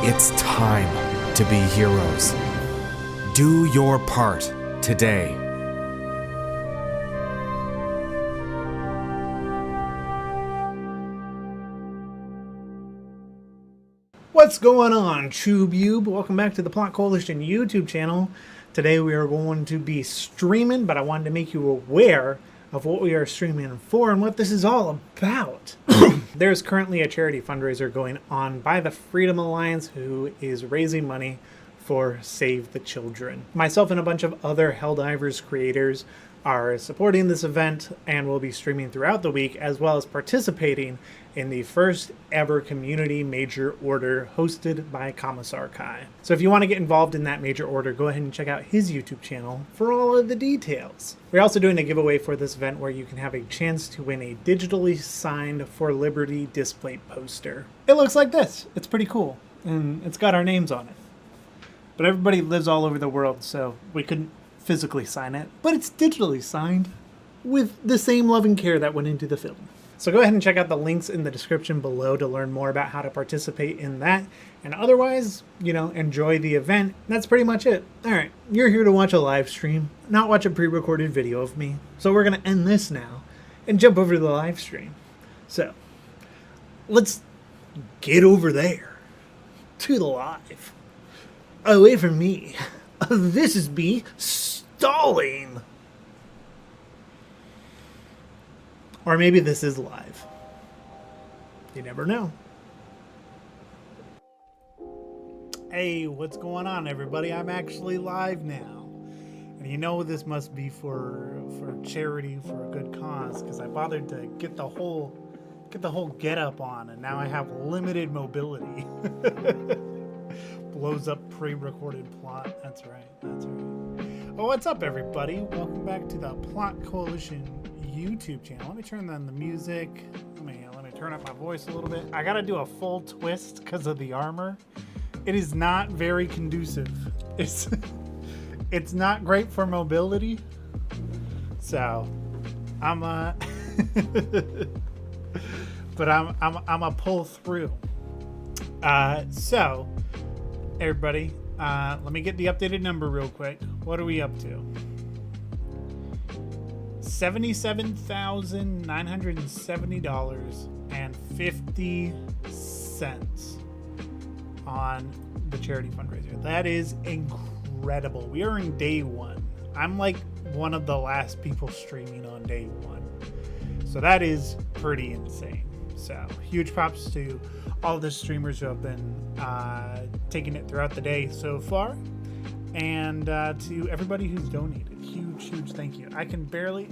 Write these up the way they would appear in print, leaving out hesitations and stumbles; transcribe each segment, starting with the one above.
It's time to be heroes. Do your part today. What's going on, TubeUbe? Welcome back to the Plot Coalition YouTube channel. Today we are going to be streaming, but I wanted to make you aware of what we are streaming for and what this is all about. There's currently a charity fundraiser going on by the Freedom Alliance, who is raising money for Save the Children. Myself and a bunch of other Helldivers creators are supporting this event and will be streaming throughout the week, as well as participating in the first ever community major order hosted by Commissar Kai. So if you want to get involved in that major order, go ahead and check out his YouTube channel for all of the details. We're also doing a giveaway for this event where you can have a chance to win a digitally signed For Liberty display poster. It looks like this. It's pretty cool, and it's got our names on it. But everybody lives all over the world, so we couldn't physically sign it, but it's digitally signed with the same love and care that went into the film. So go ahead and check out the links in the description below to learn more about how to participate in that. And otherwise, enjoy the event. That's pretty much it. All right, you're here to watch a live stream, not watch a pre-recorded video of me. So we're going to end this now and jump over to the live stream. So let's get over there to the live. Away from me. This is me stalling. Or maybe this is live. You never know. Hey, what's going on, everybody? I'm actually live now. And you know this must be for charity, for a good cause, because I bothered to get the whole get up on, and now I have limited mobility. Blows up pre-recorded plot. That's right. Oh, what's up, everybody? Welcome back to the Plot Coalition YouTube channel. Let me turn on the music. Let me turn up my voice a little bit. I gotta do a full twist because of the armor. It is not very conducive. It's not great for mobility. So I'm but I'm a pull through. So everybody, let me get the updated number real quick. What are we up to? $77,970.50 on the charity fundraiser. That is incredible. We are in day one. I'm like one of the last people streaming on day one. So that is pretty insane. So huge props to all the streamers who have been taking it throughout the day so far. And to everybody who's donated. Huge thank you. I can barely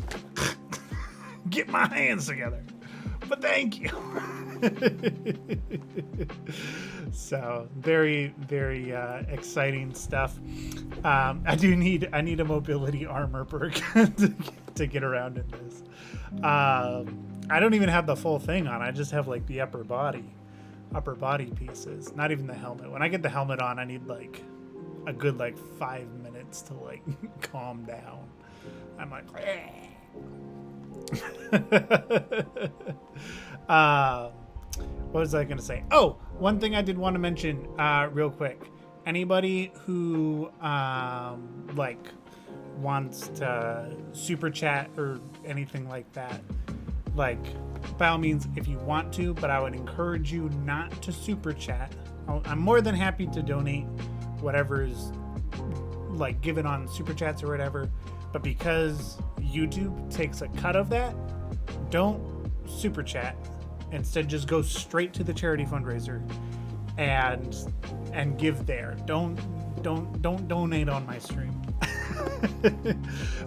get my hands together, but thank you. So very exciting stuff. I need a mobility armor perk to get around in this. I don't even have the full thing on. I just have like the upper body pieces, not even the helmet. When I get the helmet on, I need like a good 5 minutes to calm down. I'm like what was I gonna say? Oh, one thing I did want to mention real quick. Anybody who wants to super chat or anything like that, by all means, if you want to, but I would encourage you not to super chat. I'm more than happy to donate whatever is given on super chats or whatever, but because YouTube takes a cut of that, don't super chat. Instead, just go straight to the charity fundraiser and give there. Don't donate on my stream.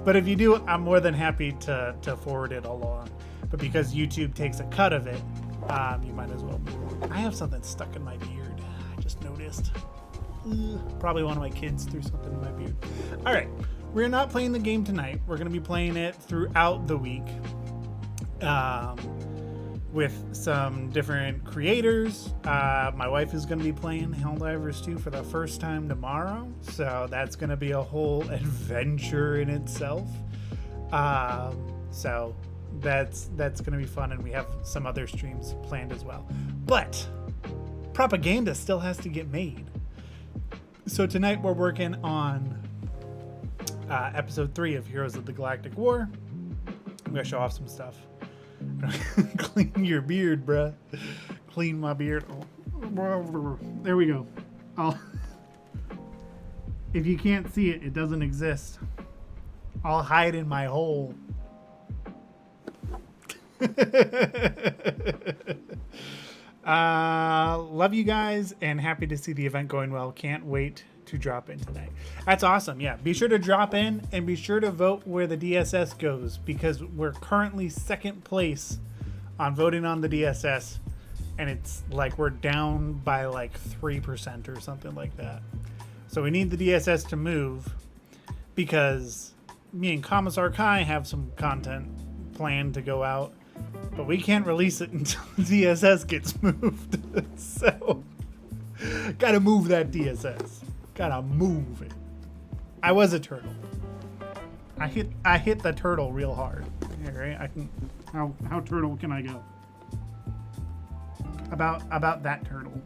But if you do, I'm more than happy to forward it along. But because YouTube takes a cut of it, you might as well. I have something stuck in my beard. I just noticed. Probably one of my kids threw something in my beard. All right, we're not playing the game tonight. We're going to be playing it throughout the week with some different creators. My wife is going to be playing Helldivers 2 for the first time tomorrow, so that's going to be a whole adventure in itself. So that's going to be fun, and we have some other streams planned as well. But propaganda still has to get made. So tonight we're working on episode 3 of Heroes of the Galactic War. I'm gonna show off some stuff. Clean your beard, bruh. Clean my beard. Oh. There we go. If you can't see it, it doesn't exist. I'll hide in my hole. Love you guys and happy to see the event going well. Can't wait to drop in tonight. That's awesome. Yeah, be sure to drop in and be sure to vote where the DSS goes, because we're currently second place on voting on the DSS, and it's like we're down by like 3% or something like that. So we need the DSS to move, because me and Commissar Kai have some content planned to go out, but we can't release it until the DSS gets moved. So gotta move that DSS. Gotta move it. I was a turtle. I hit the turtle real hard. Yeah, right? I can. How turtle can I go? About that turtle.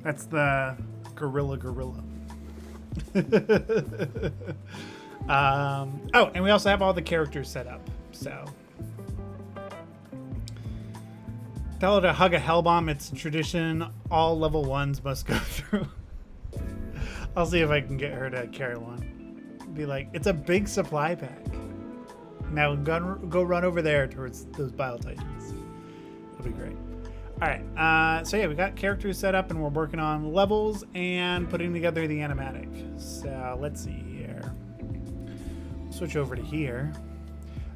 That's the gorilla. Oh, and we also have all the characters set up. So tell her to hug a hellbomb. It's a tradition all level 1s must go through. I'll see if I can get her to carry one. Be like, it's a big supply pack. Now go run over there towards those Bile Titans. It'll be great. All right. So yeah, we got characters set up and we're working on levels and putting together the animatic. So let's see here. Switch over to here.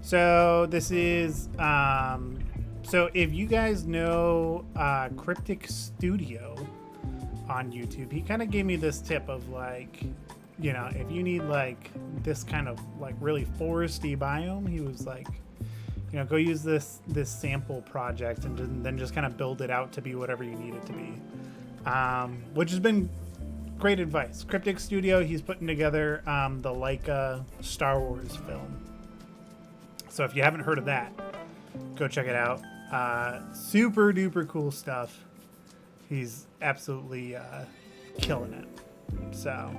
So this is, so if you guys know Cryptic Studio on YouTube, he kind of gave me this tip of like, you know, if you need like this kind of like really foresty biome, he was like, you know, go use this sample project and then just kind of build it out to be whatever you need it to be, which has been great advice. Cryptic Studio, he's putting together the Leica Star Wars film. So if you haven't heard of that, go check it out. Super duper cool stuff. He's absolutely killing it. So,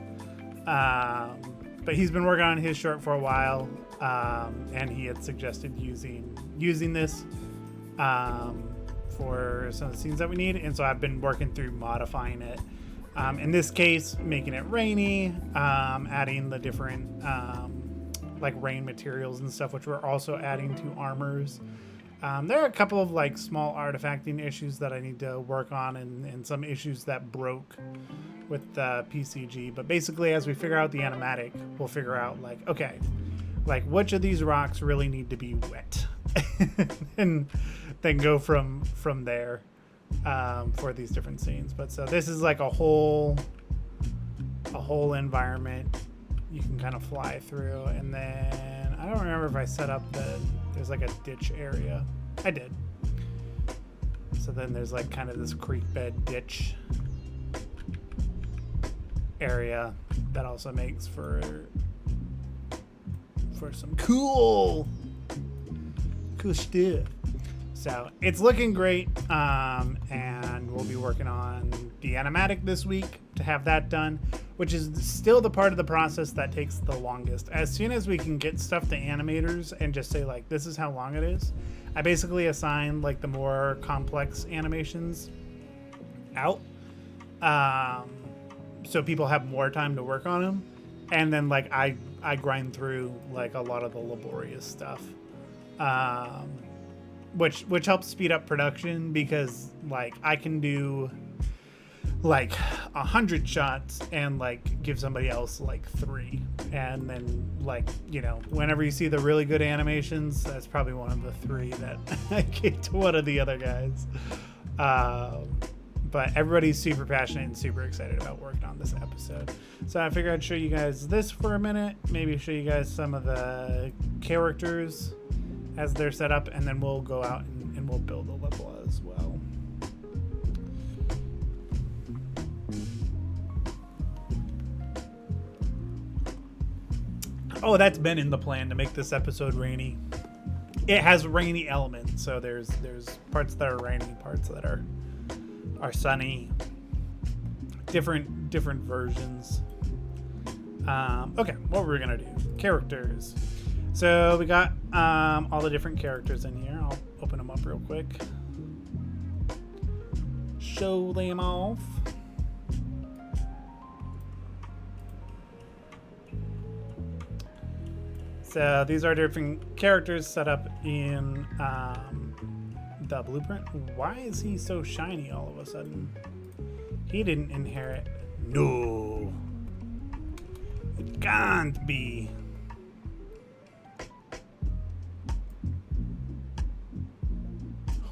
but he's been working on his short for a while, and he had suggested using this for some of the scenes that we need. And so I've been working through modifying it. In this case, making it rainy, adding the different like rain materials and stuff, which we're also adding to armors. There are a couple of like small artifacting issues that I need to work on, and some issues that broke with the PCG. But basically, as we figure out the animatic, we'll figure out like, okay, like which of these rocks really need to be wet, and then go from there for these different scenes. But so this is like a whole environment you can kind of fly through, and then I don't remember if I set up there's like a ditch area. I did. So then there's like kind of this creek bed ditch area that also makes for some cool stuff. So it's looking great, and we'll be working on the animatic this week to have that done, which is still the part of the process that takes the longest. As soon as we can get stuff to animators and just say like, this is how long it is, I basically assign like the more complex animations out, so people have more time to work on them, and then like I grind through like a lot of the laborious stuff, which helps speed up production, because like I can do like 100 shots and like give somebody else like 3, and then like, you know, whenever you see the really good animations, that's probably one of the 3 that I gave to one of the other guys. But everybody's super passionate and super excited about working on this episode. So I figured I'd show you guys this for a minute, maybe show you guys some of the characters as they're set up, and then we'll go out and we'll build a level as well. Oh, that's been in the plan to make this episode rainy. It has rainy elements, so there's parts that are rainy, parts that are our Sunny. Different versions. Okay, what we're gonna do? Characters. So we got all the different characters in here. I'll open them up real quick. Show them off. So these are different characters set up in the blueprint. Why is he so shiny all of a sudden? He didn't inherit. No. It can't be.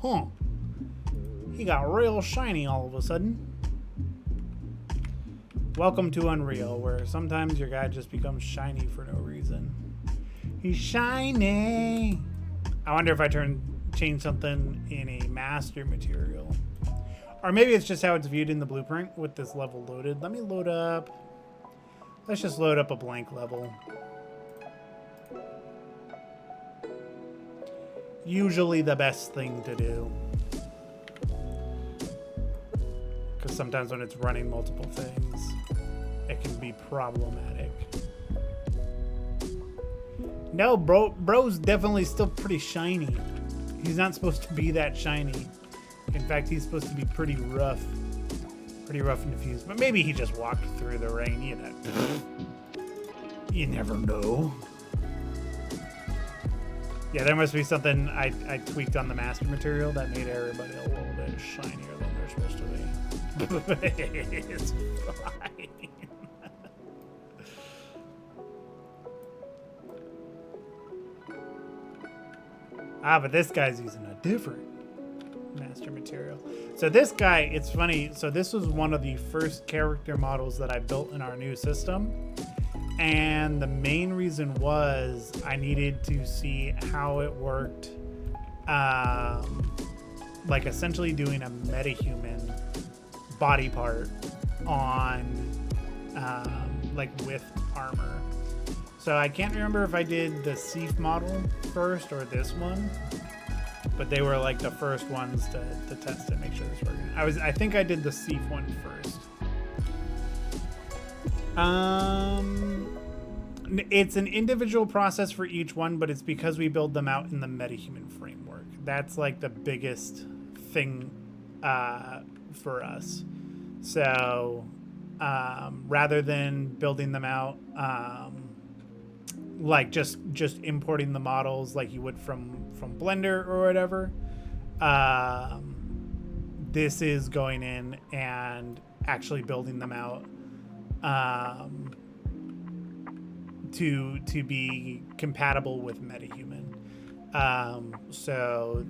Huh. He got real shiny all of a sudden. Welcome to Unreal, where sometimes your guy just becomes shiny for no reason. He's shiny. I wonder if I change something in a master material. Or maybe it's just how it's viewed in the blueprint with this level loaded. Let me load up. Let's just load up a blank level. Usually the best thing to do. Because sometimes when it's running multiple things, it can be problematic. No, bro's definitely still pretty shiny. He's not supposed to be that shiny. In fact, he's supposed to be pretty rough. Pretty rough and diffused. But maybe he just walked through the rain, you know. You never know. Yeah, there must be something I tweaked on the master material that made everybody a little bit shinier than they're supposed to be. It's fine. But this guy's using a different master material. So this guy, it's funny. So this was one of the first character models that I built in our new system. And the main reason was I needed to see how it worked. Like essentially doing a metahuman body part on like with armor. So I can't remember if I did the Seif model first or this one, but they were like the first ones to test it, make sure this working. I think I did the Seif one first. It's an individual process for each one, but it's because we build them out in the metahuman framework. That's like the biggest thing for us. So rather than building them out like just importing the models like you would from Blender or whatever, this is going in and actually building them out to be compatible with metahuman. So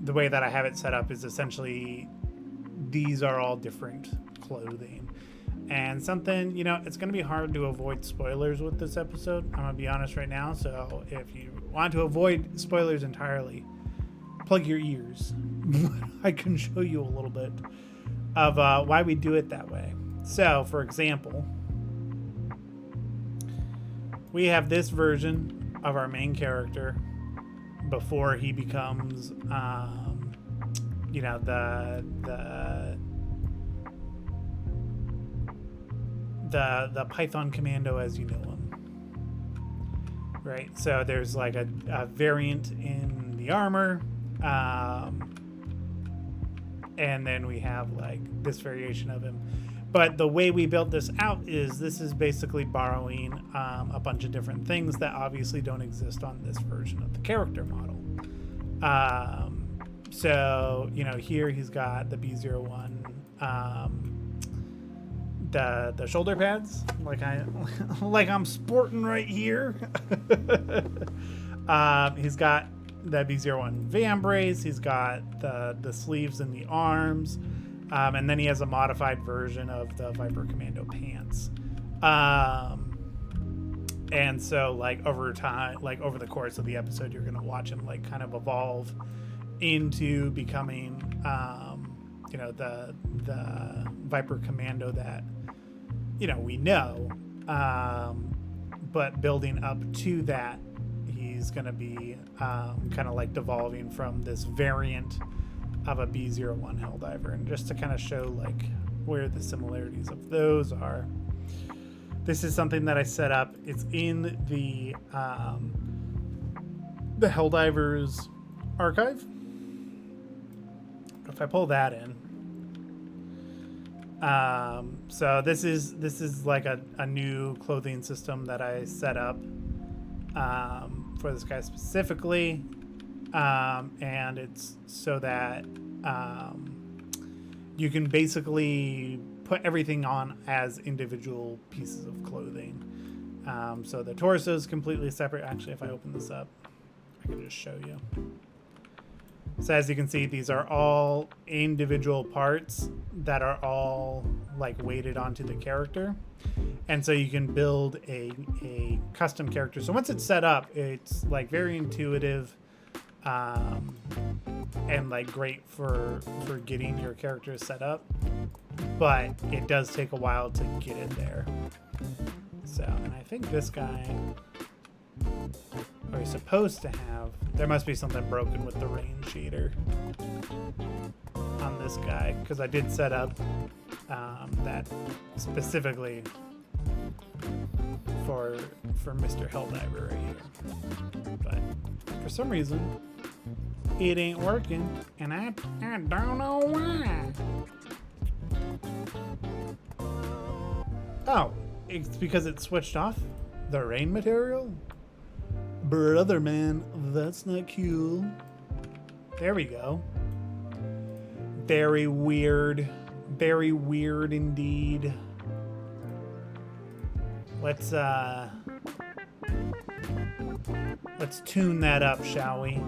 the way that I have it set up is essentially these are all different clothing. And something, you know, it's going to be hard to avoid spoilers with this episode. I'm going to be honest right now. So if you want to avoid spoilers entirely, plug your ears. I can show you a little bit of why we do it that way. So, for example, we have this version of our main character before he becomes, you know, the Python commando as you know him, right? So there's like a variant in the armor, and then we have like this variation of him. But the way we built this out is this is basically borrowing a bunch of different things that obviously don't exist on this version of the character model. So, you know, here he's got the B01, the shoulder pads, like I'm sporting right here. He's got the B01 vambrace. He's got the sleeves and the arms. And then he has a modified version of the Viper Commando pants. And so like over time, like over the course of the episode, you're going to watch him like kind of evolve into becoming, you know, the Viper Commando that, you know, we know. But building up to that, he's going to be kind of like devolving from this variant of a B01 Helldiver, and just to kind of show like where the similarities of those are. This is something that I set up. It's in the Helldivers archive. If I pull that in, so this is like a new clothing system that I set up for this guy specifically, and it's so that you can basically put everything on as individual pieces of clothing. So the torso is completely separate. Actually, if I open this up, I can just show you. So as you can see, these are all individual parts that are all like weighted onto the character. And so you can build a custom character. So once it's set up, it's like very intuitive, and like great for getting your character set up, but it does take a while to get in there. So, and I think this guy, or he's supposed to have, there must be something broken with the rain shader on this guy, because I did set up that specifically for Mr. Helldiver right here. But for some reason, it ain't working, and I don't know why. Oh, it's because it switched off the rain material? Brother man, that's not cool. There we go. Very weird. Very weird indeed. Let's tune that up, shall we?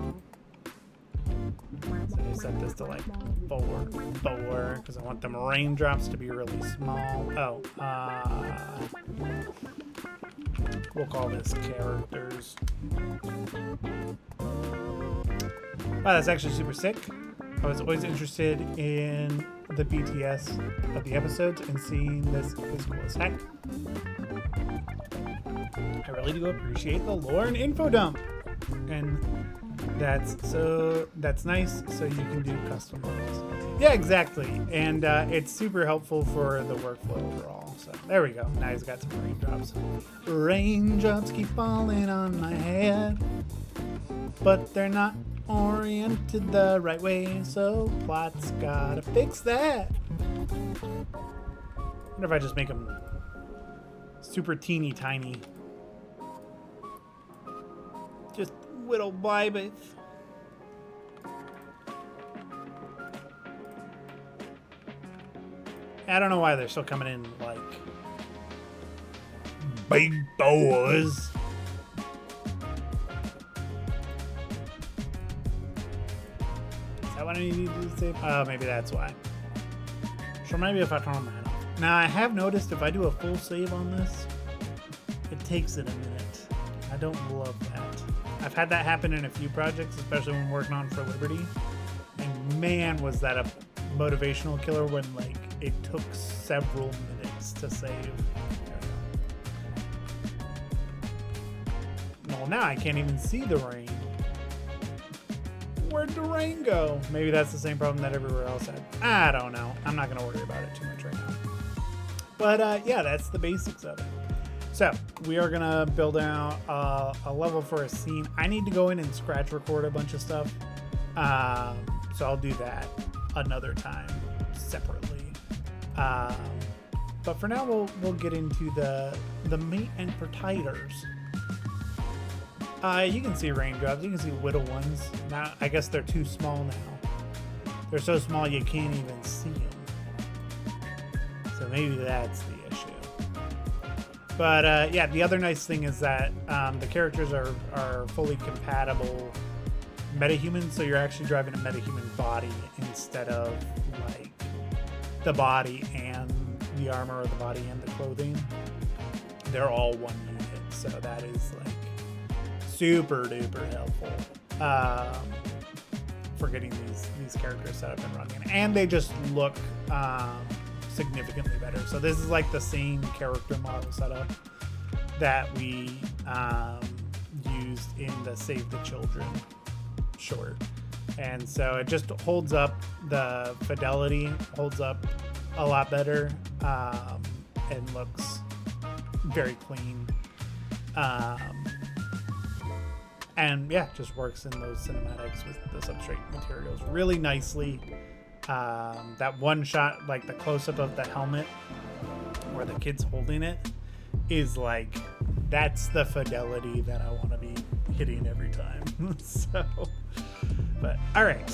So I set this to like 4, because I want them raindrops to be really small. Oh, we'll call this characters. Wow, that's actually super sick. I was always interested in the BTS of the episodes, and seeing this is cool as heck. I really do appreciate the lore and info dump, and that's nice. So you can do custom models. Yeah, exactly, and it's super helpful for the workflow overall. So there we go. Now he's got some raindrops. Raindrops keep falling on my head, but they're not oriented the right way. So plot's gotta fix that. What if I just make them super teeny tiny? Just little babies. I don't know why they're still coming in like big boas. Is that what I need to say? Oh, maybe that's why. So maybe if I turn that off. Now I have noticed if I do a full save on this, it takes it a minute. I don't love that. I've had that happen in a few projects, especially when working on For Liberty. And man, was that a motivational killer when like it took several minutes to save. Well, now I can't even see the rain. Where'd the rain go? Maybe that's the same problem that everywhere else had. I don't know. I'm not going to worry about it too much right now. But yeah, that's the basics of it. So we are going to build out a level for a scene. I need to go in and scratch record a bunch of stuff. So I'll do that another time separately. But for now, we'll get into the meat and potatoes. You can see raindrops. You can see little ones. Now, I guess they're too small now. They're so small you can't even see them. So maybe that's the issue. But yeah, the other nice thing is that the characters are fully compatible metahumans. So you're actually driving a metahuman body instead of like the body and the armor, or the body and the clothing. They're all one unit. So that is like super duper helpful for getting these characters set up and running, and they just look significantly better. So this is like the same character model setup that we used in the Save the Children short, and so it just holds up the fidelity holds up a lot better, and looks very clean. And yeah, just works in those cinematics with the substrate materials really nicely. That one shot, like the close-up of the helmet where the kid's holding it, is like, that's the fidelity that I want to be hitting every time. So, but all right,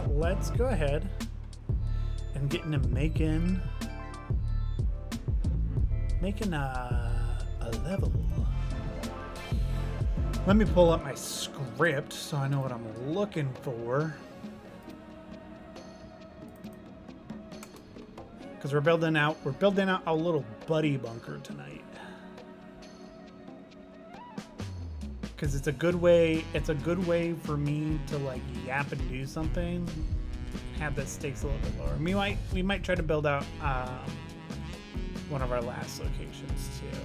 let's go ahead and get into making a level. Let me pull up my script so I know what I'm looking for. Because we're building out a little buddy bunker tonight. Because it's a good way for me to like yap and do something. Have the stakes a little bit lower. We might try to build out one of our last locations too.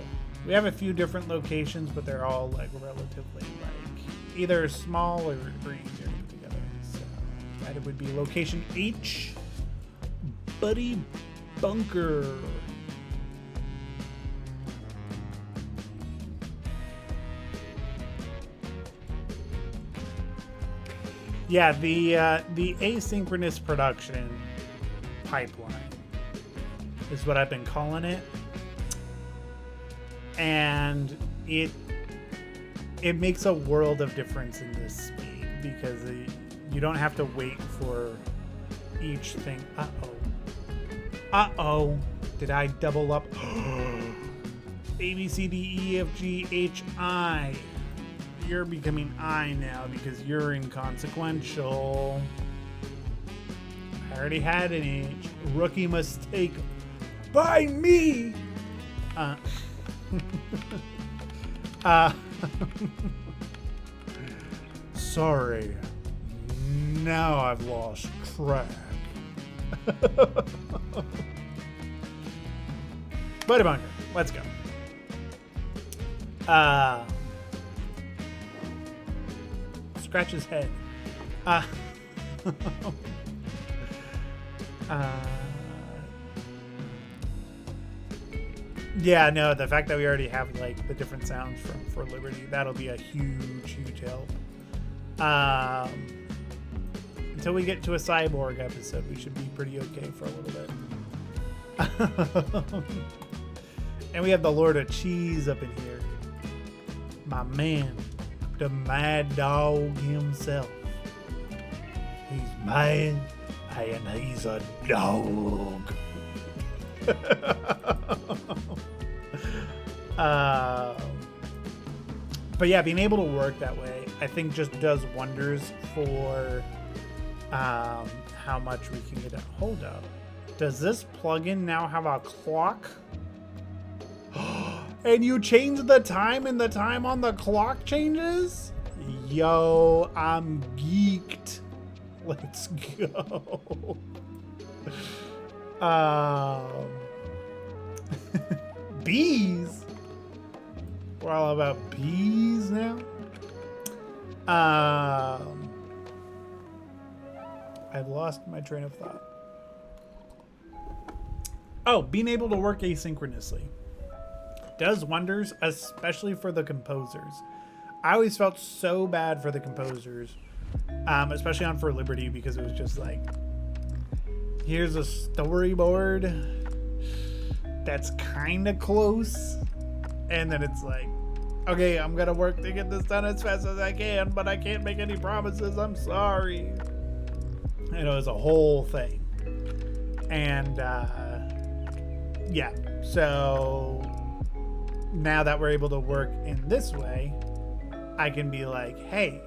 We have a few different locations, but they're all like relatively like either small or easier to put together. So that would be location H, Buddy Bunker. Yeah, the asynchronous production pipeline is what I've been calling it. And it makes a world of difference in this speed because you don't have to wait for each thing. Uh-oh. Did I double up? A, B, C, D, E, F, G, H, I. You're becoming I now because you're inconsequential. I already had an H. Rookie mistake by me. Sorry. Now I've lost track. Buddy Bunker, let's go. Scratch his head. Yeah, no, the fact that we already have like the different sounds for Liberty, that'll be a huge help. Until we get to a cyborg episode, we should be pretty okay for a little bit. And we have the Lord of Cheese up in here. My man, the Mad Dog himself. He's mad and he's a dog. But yeah, being able to work that way, I think just does wonders for how much we can get a hold of. Does this plugin now have a clock? And you change the time and the time on the clock changes? Yo, I'm geeked. Let's go. Bees? We're all about bees now? I've lost my train of thought. Oh, being able to work asynchronously does wonders, especially for the composers. I always felt so bad for the composers, especially on For Liberty, because it was just like, here's a storyboard that's kind of close, and then it's like, okay, I'm gonna work to get this done as fast as I can, but I can't make any promises, I'm sorry. And it was a whole thing. And yeah, so now that we're able to work in this way, I can be like, hey,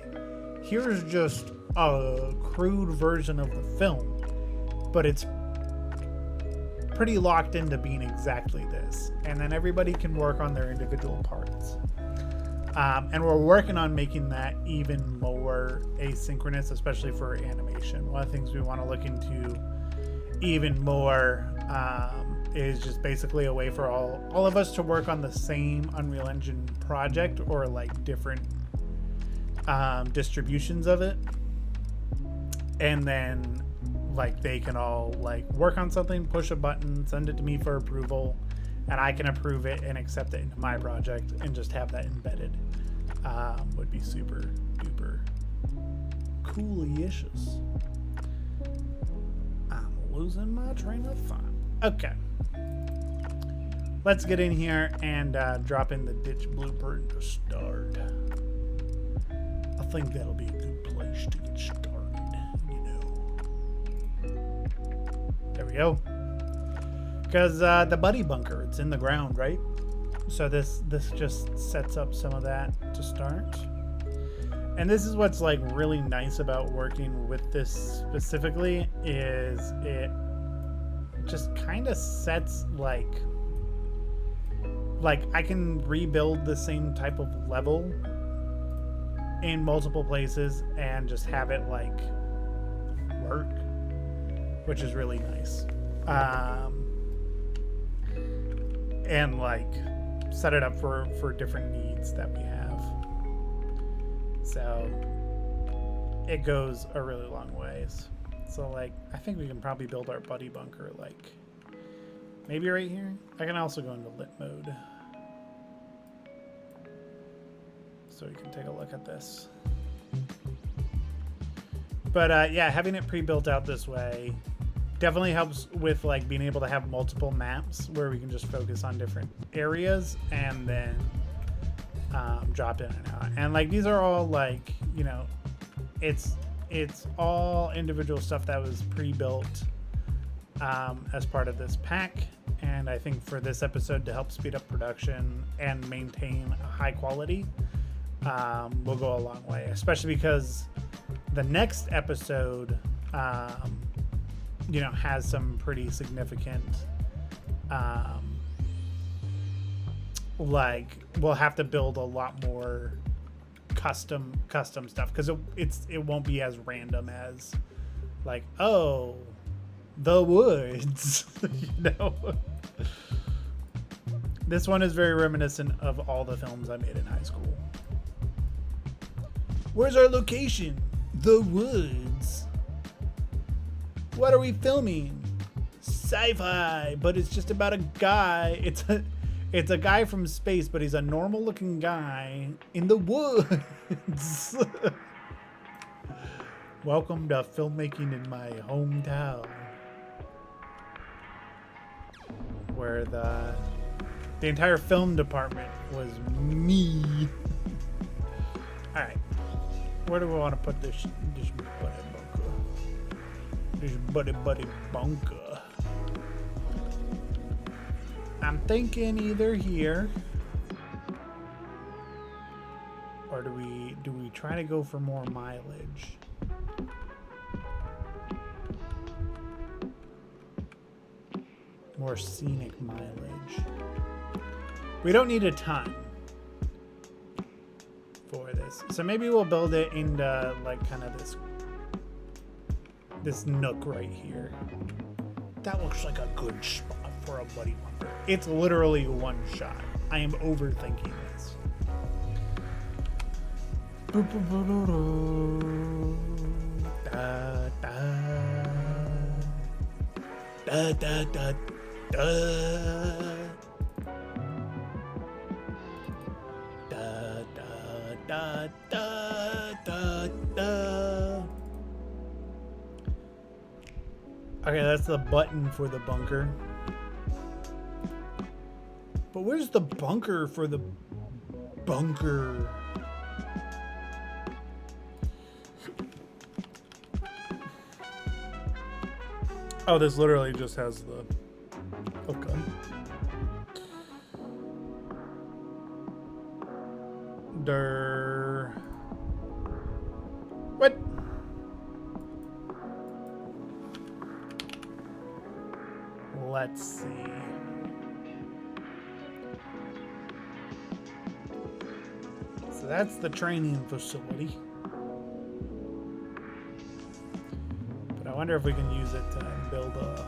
here's just a crude version of the film, but it's pretty locked into being exactly this. And then everybody can work on their individual parts. And we're working on making that even more asynchronous, especially for animation. One of the things we want to look into even more is just basically a way for all of us to work on the same Unreal Engine project, or like different distributions of it. and then like they can all like work on something, push a button, send it to me for approval, and I can approve it and accept it into my project and just have that embedded. Would be super duper coolicious. I'm losing my train of thought. Okay. Let's get in here and drop in the ditch blueprint to start. I think that'll be a good place to get started, you know. There we go. Because the buddy bunker, it's in the ground, right? So this just sets up some of that to start. And this is what's like really nice about working with this specifically, is it just kind of sets like I can rebuild the same type of level in multiple places and just have it like work, which is really nice. And like set it up for different needs that we have. So it goes a really long ways. So like I think we can probably build our buddy bunker like maybe right here. I can also go into lit mode so you can take a look at this. But yeah, having it pre-built out this way definitely helps with like being able to have multiple maps where we can just focus on different areas and then drop in and out. And like these are all like, you know, it's all individual stuff that was pre-built as part of this pack. And I think for this episode, to help speed up production and maintain a high quality, will go a long way, especially because the next episode, you know, has some pretty significant, like we'll have to build a lot more custom stuff because it won't be as random as like, oh, the woods, you know. This one is very reminiscent of all the films I made in high school. Where's our location? The woods. What are we filming? Sci-fi, but it's just about a guy. It's a guy from space, but he's a normal looking guy in the woods. Welcome to filmmaking in my hometown, where the entire film department was me. All right, where do we want to put this buddy bunker? This buddy bunker. I'm thinking either here, or do we try to go for more mileage? More scenic mileage. We don't need a ton for this, so maybe we'll build it into like kind of this nook right here. That looks like a good spot for a buddy bunker. It's literally one shot. I am overthinking this. Da, da, da, da, da, da. Da, da, da, da, da. Okay, that's the button for the bunker. But where's the bunker for the bunker? Oh, this literally just has the... Okay. What? Let's see. So that's the training facility. But I wonder if we can use it to build a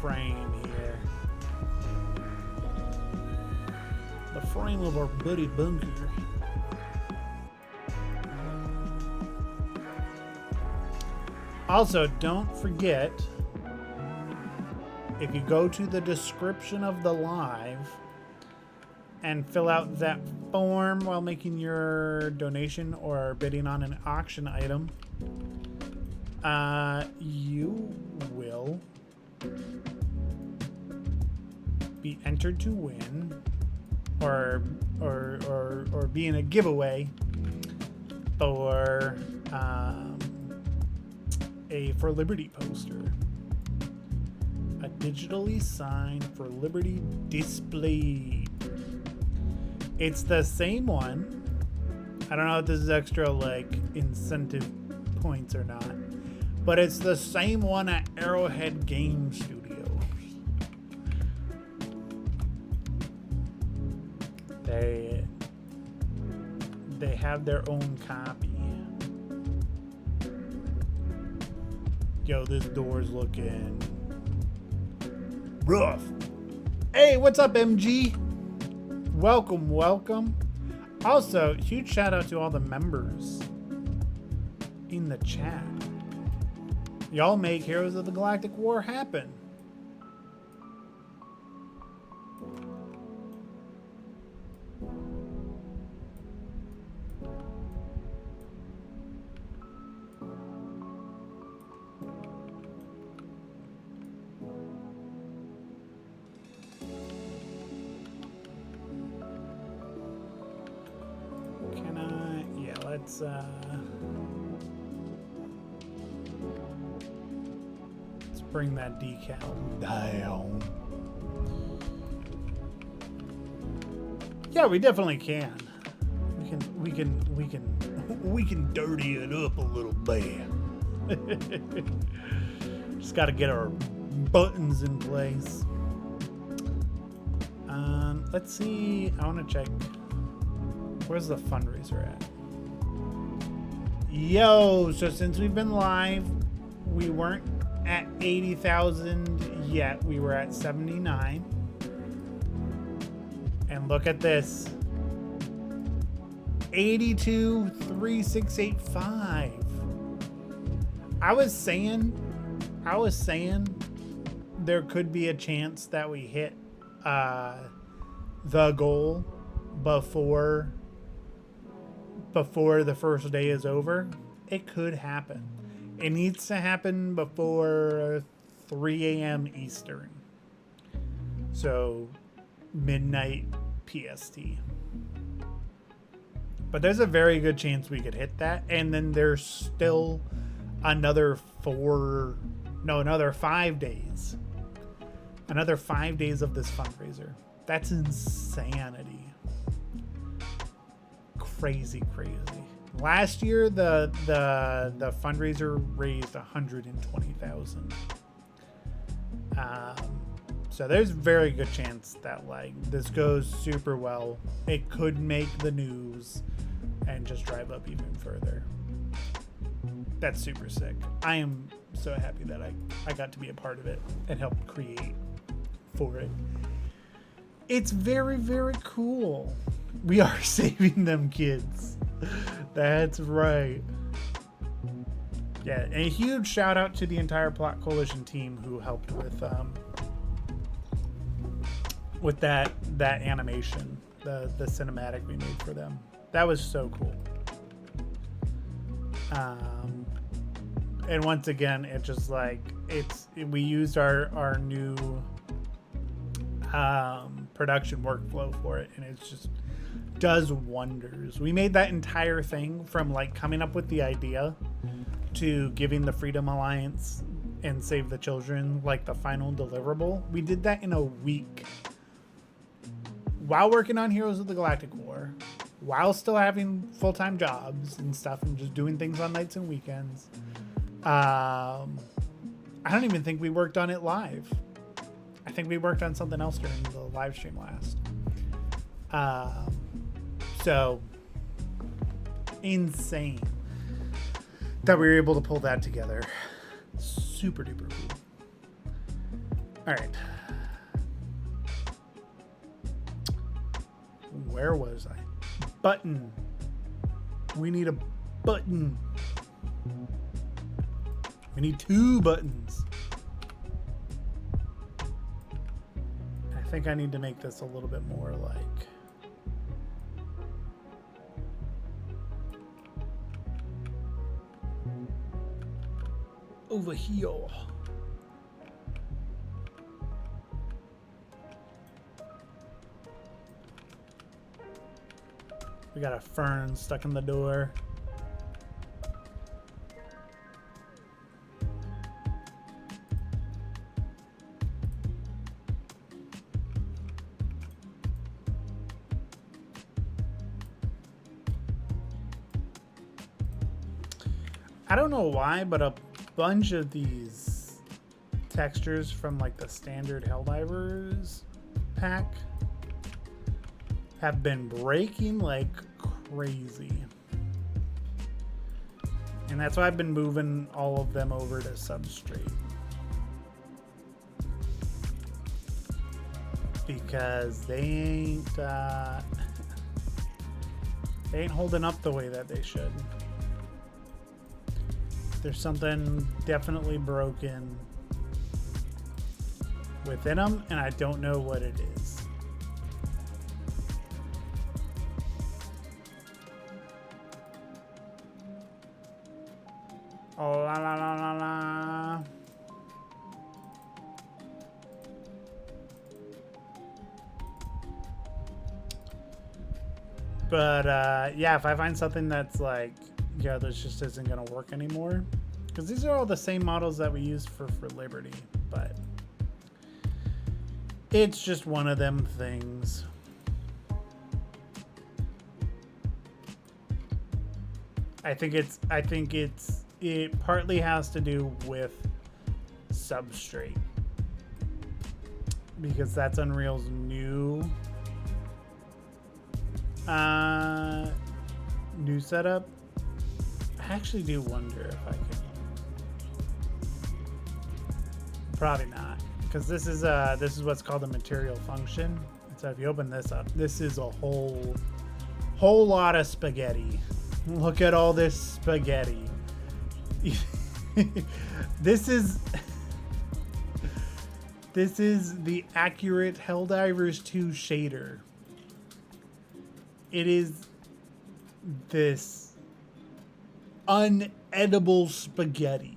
frame here. The frame of our buddy bunker. Also, don't forget, if you go to the description of the live and fill out that form while making your donation or bidding on an auction item, you will be entered to win or be in a giveaway for a For Liberty poster. A digitally signed For Liberty display. It's the same one. I don't know if this is extra like incentive points or not, but it's the same one at Arrowhead Game Studios. They have their own copy. Yo, this door's looking rough. Hey, what's up, MG? Welcome, welcome. Also, huge shout out to all the members in the chat. Y'all make Heroes of the Galactic War happen. Let's bring that decal down. Yeah, we definitely can. We can dirty it up a little bit. Just got to get our buttons in place. Let's see. I want to check. Where's the fundraiser at? Yo, so since we've been live, we weren't at 80,000 yet. We were at 79. And look at this. 82,3685. I was saying there could be a chance that we hit the goal before the first day is over. It could happen. It needs to happen before 3 a.m. Eastern. So midnight PST. But there's a very good chance we could hit that. And then there's still another 5 days. Another 5 days of this fundraiser. That's insanity. Crazy. Last year, the fundraiser raised 120,000. So there's a very good chance that like this goes super well. It could make the news and just drive up even further. That's super sick. I am so happy that I got to be a part of it and help create for it. It's very, very cool. We are saving them kids. That's right. Yeah, and a huge shout out to the entire Plot Coalition team who helped with that animation, the cinematic we made for them. That was so cool. And once again, it just like we used our new production workflow for it, and it's just does wonders. We made that entire thing from like coming up with the idea to giving the Freedom Alliance and Save the Children like the final deliverable. We did that in a week while working on Heroes of the Galactic War, while still having full-time jobs and stuff and just doing things on nights and weekends. I don't even think we worked on it live. I think we worked on something else during the live stream last. So insane that we were able to pull that together. Super duper cool. All right. Where was I? Button. We need a button. We need 2 buttons. I think I need to make this a little bit more like... over here. We got a fern stuck in the door. I don't know why, but a bunch of these textures from like the standard Helldivers pack have been breaking like crazy. And that's why I've been moving all of them over to substrate. Because they ain't holding up the way that they should. There's something definitely broken within them, and I don't know what it is. Oh, la la la la la. But yeah, if I find something that's like, yeah, this just isn't gonna work anymore, because these are all the same models that we used for Liberty, but it's just one of them things. I think it partly has to do with substrate, because that's Unreal's new setup. I actually do wonder if I can. Probably not, because this is what's called a material function. So if you open this up, this is a whole lot of spaghetti. Look at all this spaghetti. This is the accurate Helldivers 2 shader. It is this unedible spaghetti.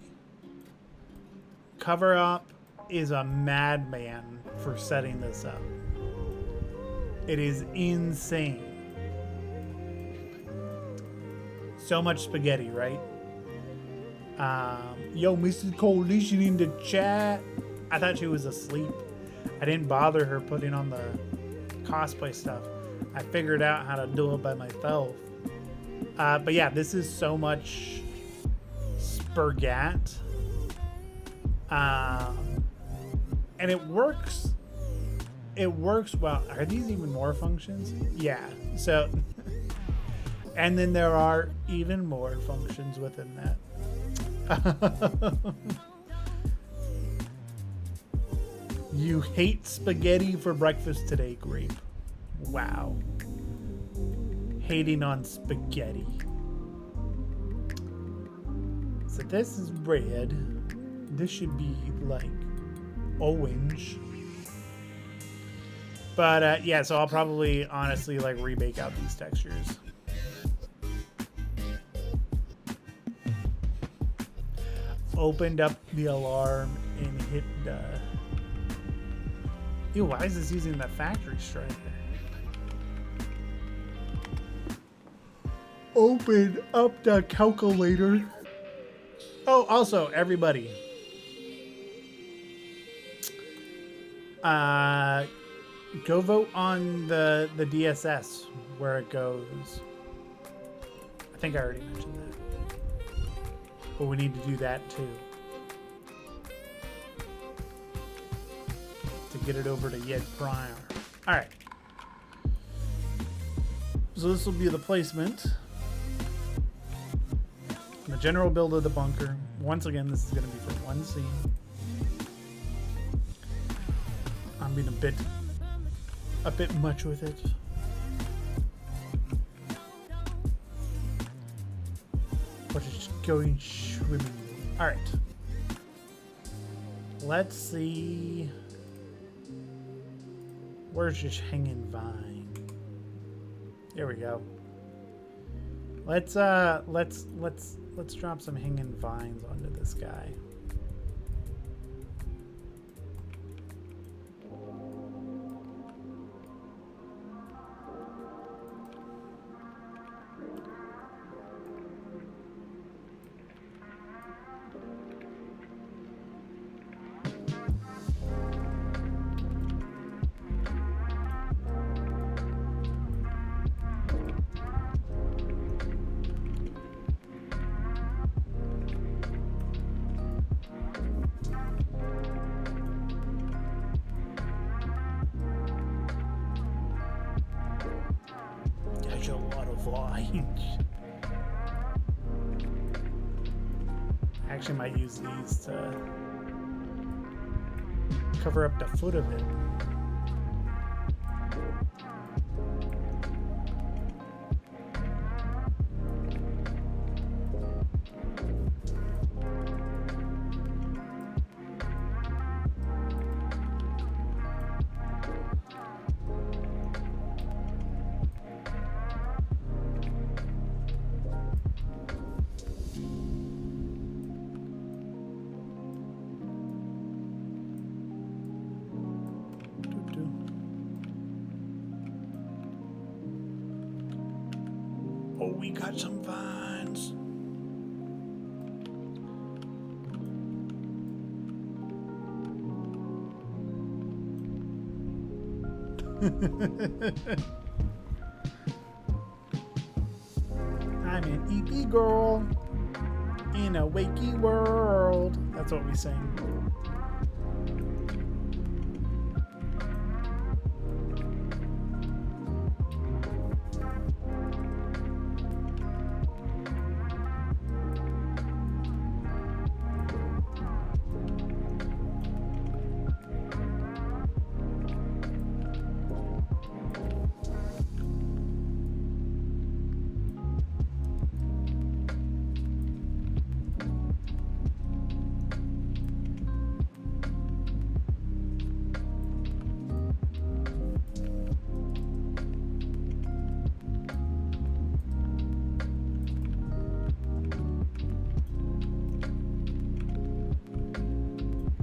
Cover Up is a madman for setting this up. It is insane. So much spaghetti, right? Yo, Mrs. Coalition in the chat. I thought she was asleep. I didn't bother her putting on the cosplay stuff. I figured out how to do it by myself. But yeah, this is so much spurgat. And it works. It works well. Are these even more functions? Yeah. So, and then there are even more functions within that. You hate spaghetti for breakfast today, Grape. Wow. Hating on spaghetti. So this is red. This should be like orange. But yeah, so I'll probably honestly like rebake out these textures. Opened up the alarm and hit ew, why is this using the factory striker? Open up the calculator. Oh, also, everybody. Go vote on the DSS, where it goes. I think I already mentioned that. But we need to do that too. To get it over to Yed Pryor. Alright. So this will be the placement. The general build of the bunker. Once again, this is going to be for one scene. I'm being a bit much with it. But it's going swimmingly. Alright. Let's see. Where's your hanging vine? There we go. Let's drop some hanging vines onto this guy. There's a lot of vines. I actually might use these to cover up the foot of it. Oh, we got some vines. I'm an EP girl in a wakey world. That's what we sing.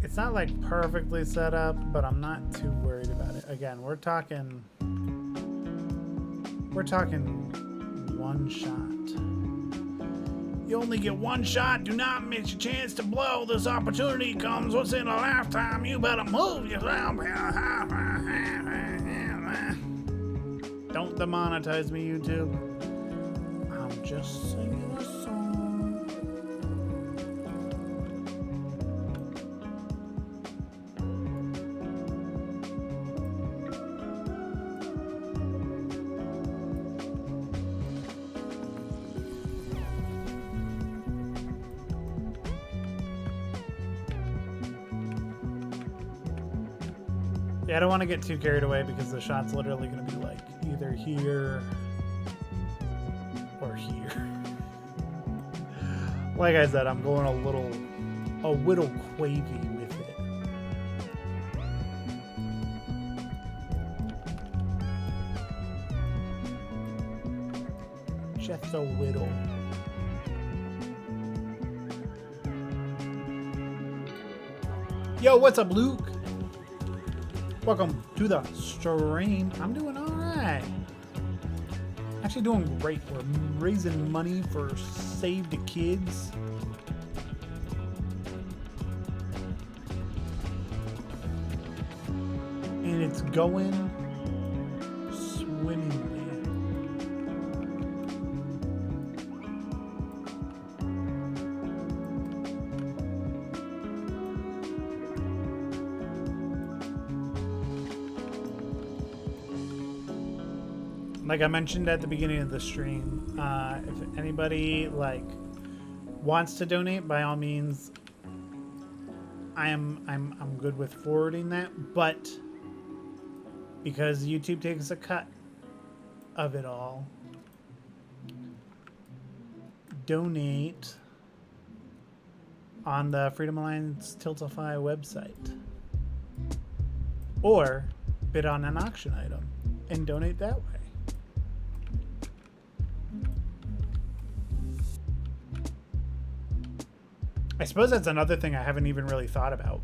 It's not like perfectly set up, but I'm not too worried about it. Again, we're talking one shot. You only get one shot. Do not miss your chance to blow. This opportunity comes once in a lifetime. You better move yourself. Don't demonetize me, YouTube. I'm just singing a song. Yeah, I don't want to get too carried away because the shot's literally going to be like either here or here. Like I said, I'm going a little quavy with it. Just a whittle. Yo, what's up, Luke? Welcome to the stream. I'm doing all right. Actually doing great. We're raising money for Save the Kids. And it's going swimmingly. Like I mentioned at the beginning of the stream, if anybody wants to donate, by all means, I'm good with forwarding that. But because YouTube takes a cut of it all, donate on the Freedom Alliance Tiltify website. Or bid on an auction item and donate that way. I suppose that's another thing I haven't even really thought about,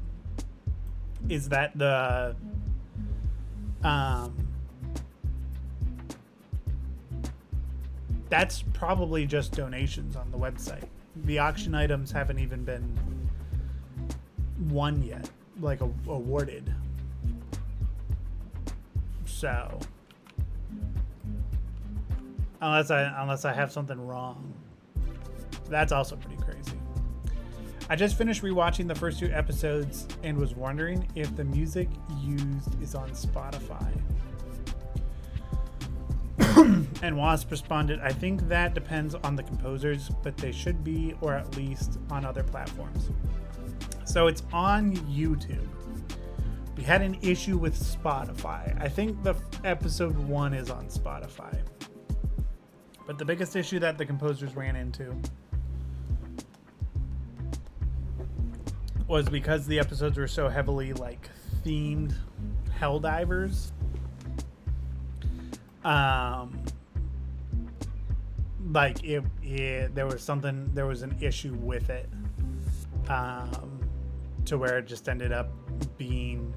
is that the that's probably just donations on the website. The auction items haven't even been won yet, like awarded. So unless I have something wrong, that's also pretty crazy. I just finished rewatching the first 2 episodes and was wondering if the music used is on Spotify. And Wasp responded, I think that depends on the composers, but they should be, or at least on other platforms. So it's on YouTube. We had an issue with Spotify. I think the episode 1 is on Spotify. But the biggest issue that the composers ran into was because the episodes were so heavily like themed Helldivers. Like there was an issue with it, to where it just ended up being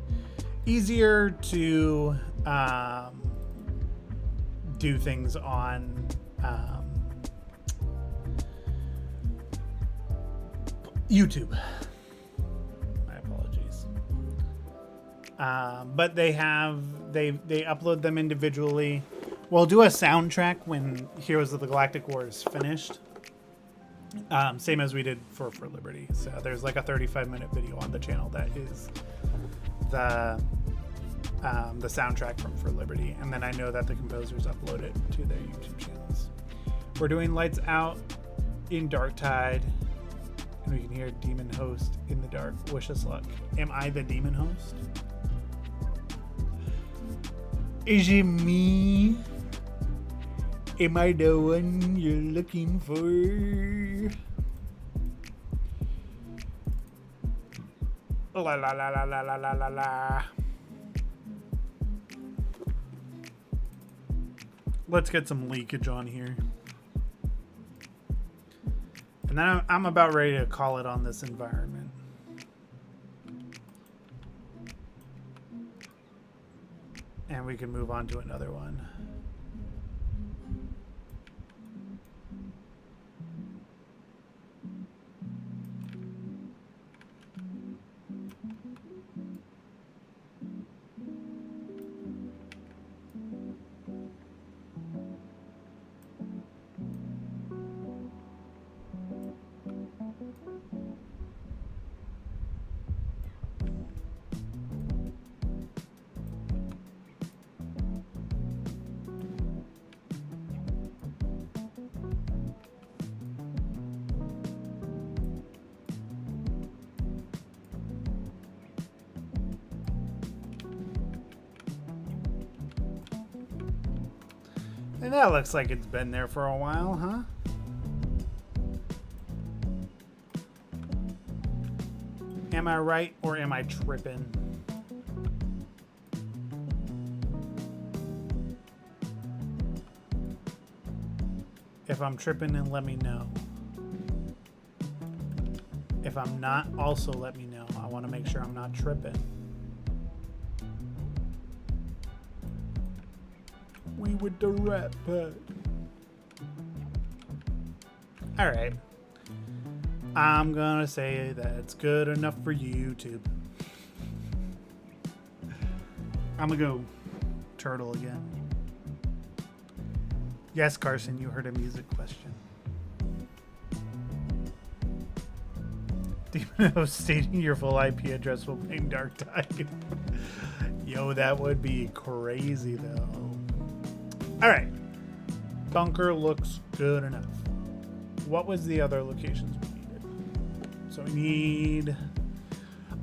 easier to do things on YouTube. My apologies. But they upload them individually. We'll do a soundtrack when Heroes of the Galactic War is finished. Same as we did for Liberty. So there's like a 35-minute video on the channel that is the soundtrack from For Liberty, and then I know that the composers upload it to their YouTube channels. We're doing Lights Out in Darktide, and we can hear Demon Host in the dark. Wish us luck. Am I the Demon Host? Is it me? Am I the one you're looking for? La la la la la la la la la. Let's get some leakage on here. And then I'm about ready to call it on this environment. And we can move on to another one. And that looks like it's been there for a while, huh? Am I right or am I tripping? If I'm tripping, then let me know. If I'm not, also let me know. I want to make sure I'm not tripping. We with the rap pack. Alright. I'm gonna say that's good enough for YouTube. I'm gonna go turtle again. Yes, Carson, you heard a music question. Demon Host stating your full IP address will ping Darktide. Yo, that would be crazy though. Alright. Bunker looks good enough. What was the other locations we needed? So we need...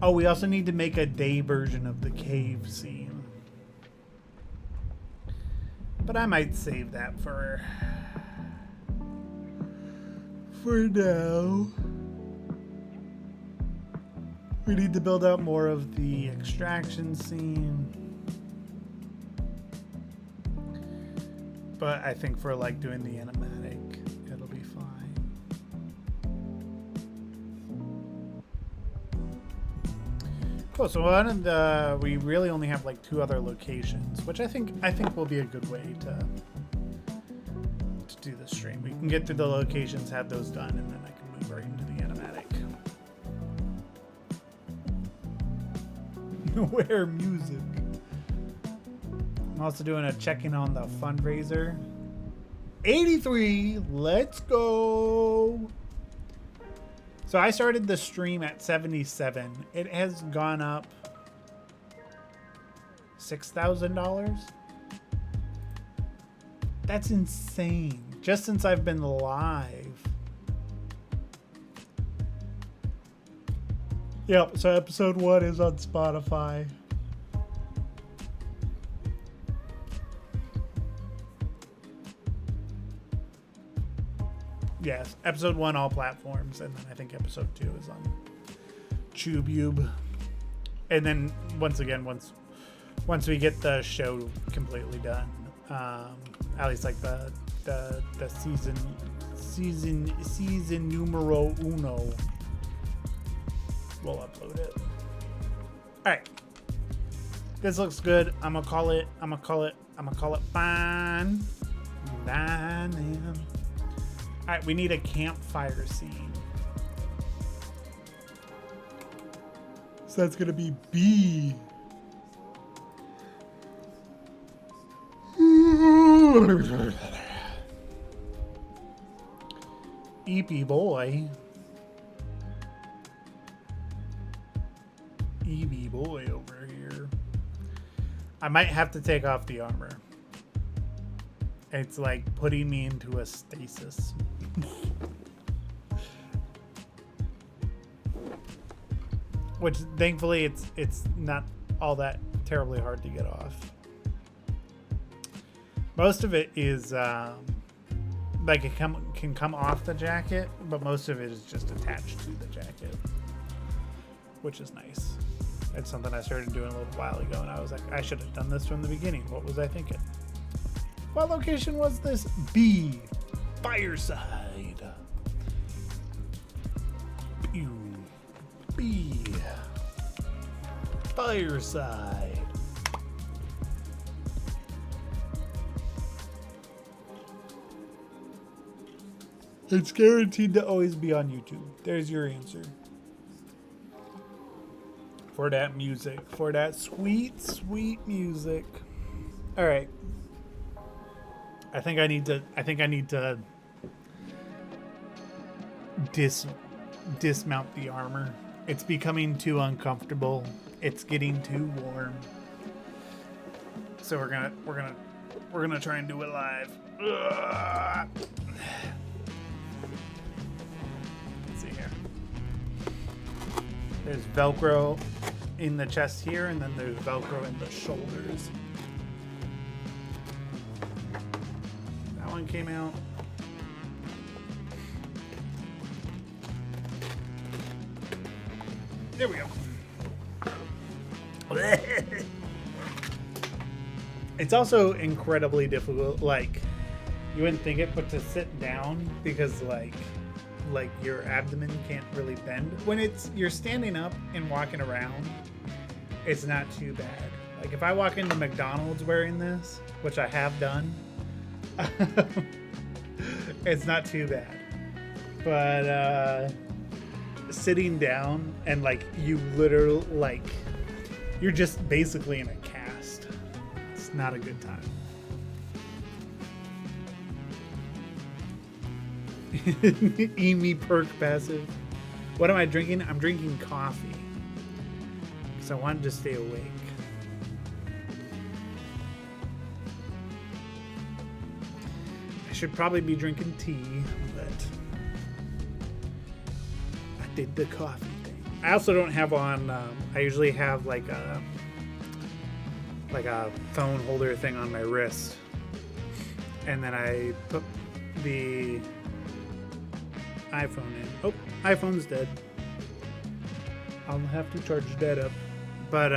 Oh, we also need to make a day version of the cave scene. But I might save that for now. We need to build out more of the extraction scene. But I think for like doing the animatic, it'll be fine. Cool. So we really only have like 2 other locations, which I think will be a good way to do the stream. We can get through the locations, have those done, and then I can move right into the animatic. Where music. I'm also doing a check-in on the fundraiser. 83, let's go. So I started the stream at 77. It has gone up $6,000. That's insane. Just since I've been live. Yep, so episode 1 is on Spotify. Yes, episode 1 all platforms, and then I think episode 2 is on TubeYube. And then once we get the show completely done, at least like the season numero uno, we'll upload it. All right, this looks good. I'm gonna call it fine. All right, we need a campfire scene. So that's gonna be B. EP boy. EB boy over here. I might have to take off the armor. It's like putting me into a stasis. Which thankfully it's not all that terribly hard to get off. Most of it is like it can come off the jacket, but most of it is just attached to the jacket, which is nice. It's something I started doing a little while ago, and I was like, I should have done this from the beginning. What was I thinking? What location was this? B. Fireside. B. Fireside. It's guaranteed to always be on YouTube. There's your answer. For that music. For that sweet, sweet music. All right. I think I need to dismount the armor. It's becoming too uncomfortable. It's getting too warm. So we're gonna try and do it live. Ugh. Let's see here. There's Velcro in the chest here, and then there's Velcro in the shoulders. That one came out. There we go. It's also incredibly difficult. Like, you wouldn't think it, but to sit down because like your abdomen can't really bend. When you're standing up and walking around, it's not too bad. Like if I walk into McDonald's wearing this, which I have done, it's not too bad. But sitting down and like you literally like you're just basically in a cast. It's not a good time. Amy perk passive. What am I drinking? I'm drinking coffee because I wanted to stay awake. I should probably be drinking tea, but I did the coffee thing. I also don't have on. I usually have like a phone holder thing on my wrist, and then I put the iPhone in. Oh, iPhone's dead. I'll have to charge that up. But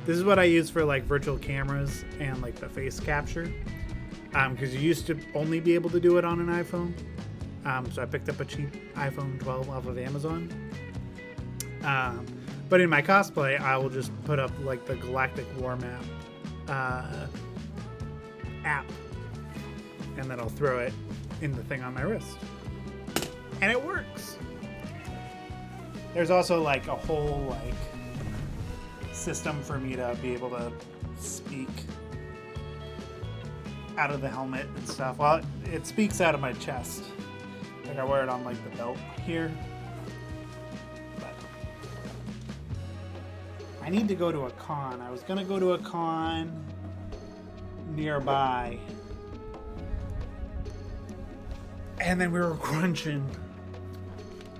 this is what I use for like virtual cameras and like the face capture. Because you used to only be able to do it on an iPhone. So I picked up a cheap iPhone 12 off of Amazon. But in my cosplay, I will just put up like the Galactic War Map app. And then I'll throw it in the thing on my wrist. And it works. There's also like a whole like system for me to be able to speak out of the helmet and stuff. Well, it speaks out of my chest. Like I wear it on like the belt here. But I need to go to a con. I was gonna go to a con nearby. And then we were crunching.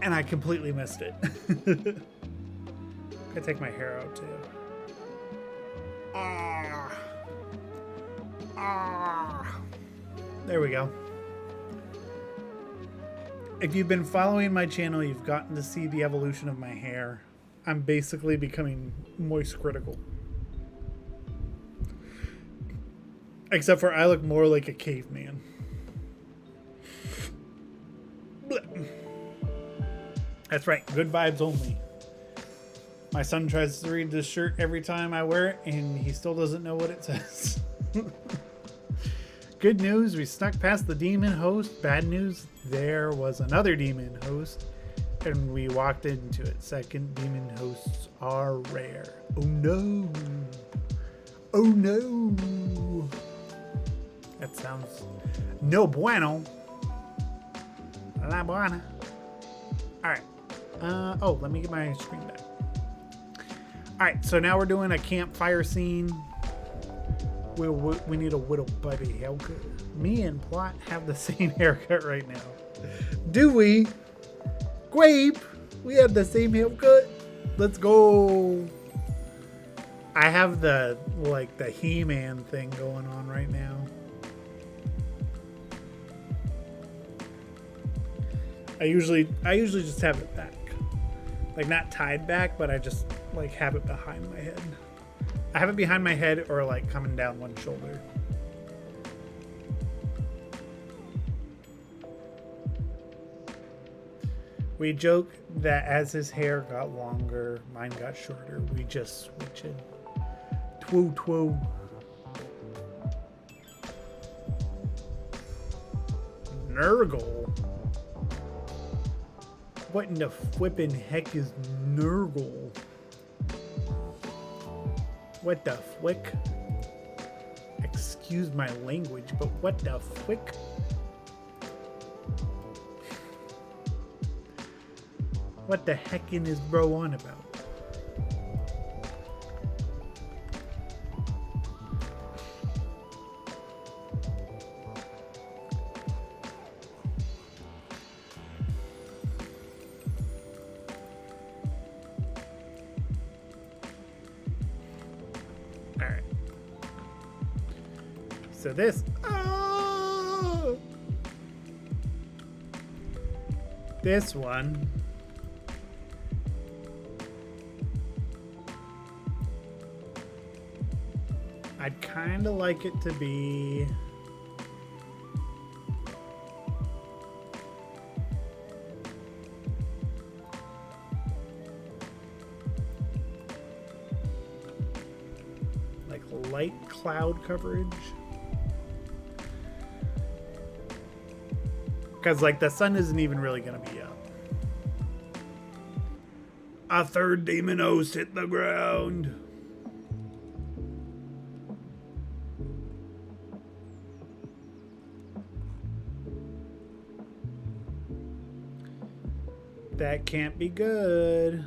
And I completely missed it. I take my hair out too. There we go. If you've been following my channel, you've gotten to see the evolution of my hair. I'm basically becoming moist critical. Except for I look more like a caveman. That's right, good vibes only. My son tries to read this shirt every time I wear it, and he still doesn't know what it says. Good news, we snuck past the demon host. Bad news, there was another demon host, and we walked into it. Second, demon hosts are rare. Oh no. Oh no. That sounds no bueno. La buena. Alright. Oh, let me get my screen back. Alright, so now we're doing a campfire scene. We need a little buddy haircut. Me and Plot have the same haircut right now. Do we? Grape! We have the same haircut? Let's go! I have the He-Man thing going on right now. I usually just have it back. Like not tied back, but I just like have it behind my head. I have it behind my head or like coming down one shoulder. We joke that as his hair got longer, mine got shorter. We just switch it. Twoo twoo. Nurgle. What in the flippin' heck is Nurgle? What the flick? Excuse my language, but what the flick? What the heckin' is bro on about? Alright. So this... Oh! This one... I'd kind of like it to be... like light cloud coverage. Because like the sun isn't even really going to be up. A third demon host hit the ground. That can't be good.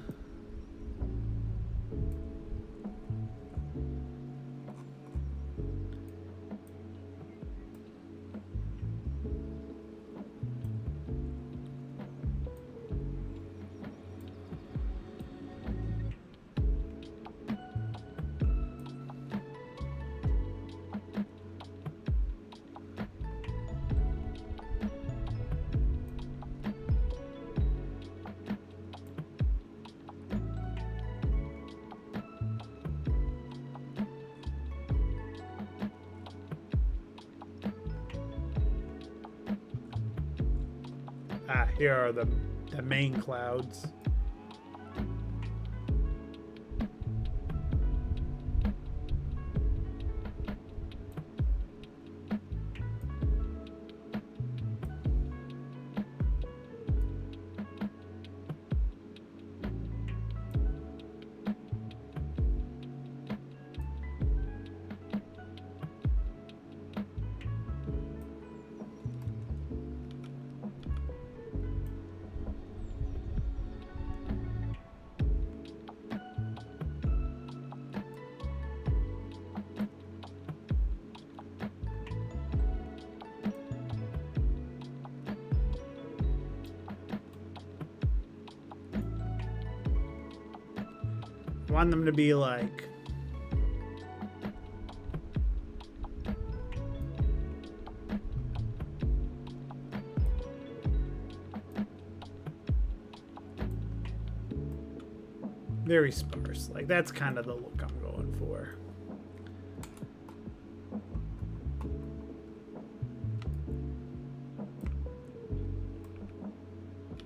Here are the main clouds. I want them to be like very sparse. Like that's kind of the look I'm going for.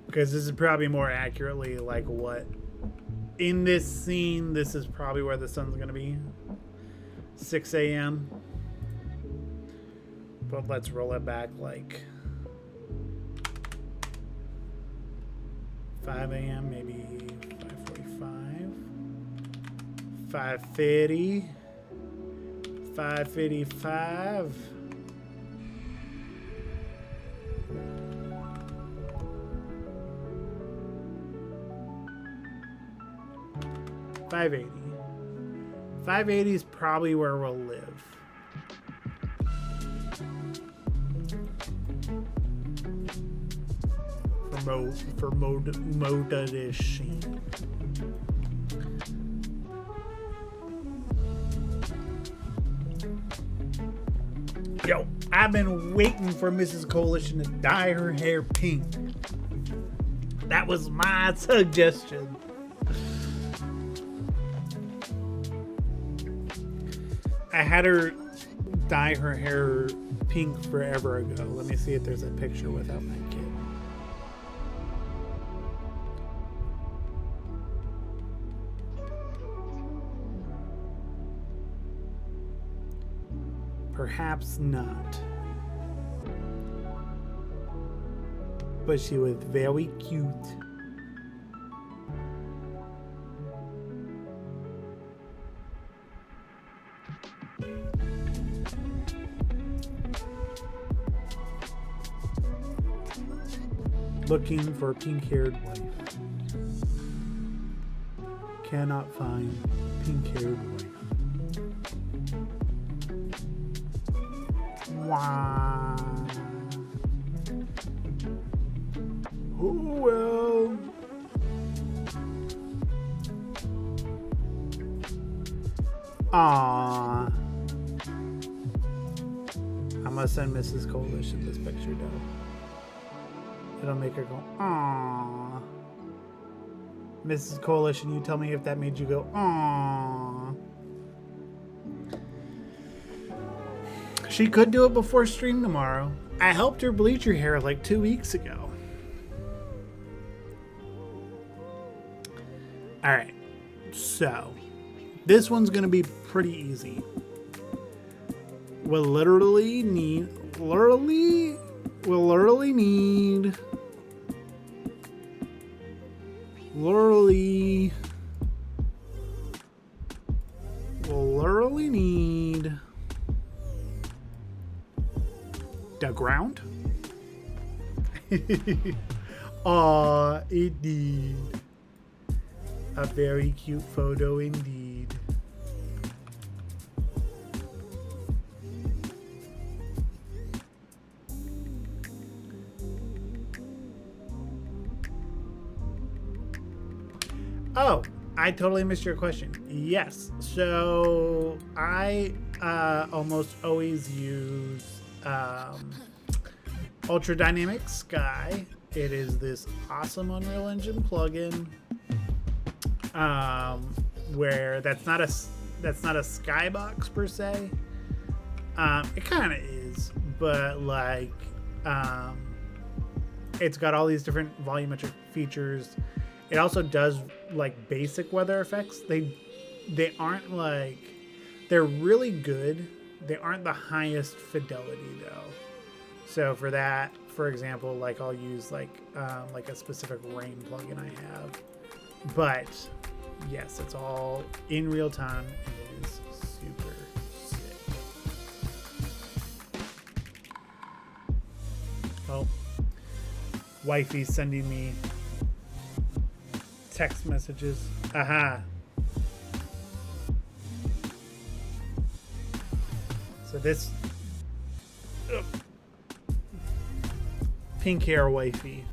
Because this is probably more accurately like what in this scene, this is probably where the sun's gonna be. 6 a.m. But let's roll it back like 5 a.m., maybe 5:45, 5:50, 5:55. $5.80. $5.80 is probably where we'll live. For motivation. Yo, I've been waiting for Mrs. Coalition to dye her hair pink. That was my suggestion. I had her dye her hair pink forever ago. Let me see if there's a picture without my kid. Perhaps not. But she was very cute. Looking for a pink-haired wife. Cannot find pink-haired wife. Wow. Oh well. Aww. I'm gonna send Mrs. Coalition this picture though. It'll make her go, aww. Mrs. Coalition, you tell me if that made you go, aww. She could do it before stream tomorrow. I helped her bleach her hair like 2 weeks ago. Alright. So, this one's going to be pretty easy. We'll literally need the ground. Aw, indeed. A very cute photo indeed. Oh, I totally missed your question. Yes, so I almost always use Ultra Dynamic Sky. It is this awesome Unreal Engine plugin where that's not a skybox per se. It kind of is, but like it's got all these different volumetric features. It also does like basic weather effects. They aren't like, they're really good. They aren't the highest fidelity though. So for that, for example, like I'll use like a specific rain plugin I have. But yes, it's all in real time and it is super sick. Oh, wifey's sending me text messages. Aha. So this pink hair wifey.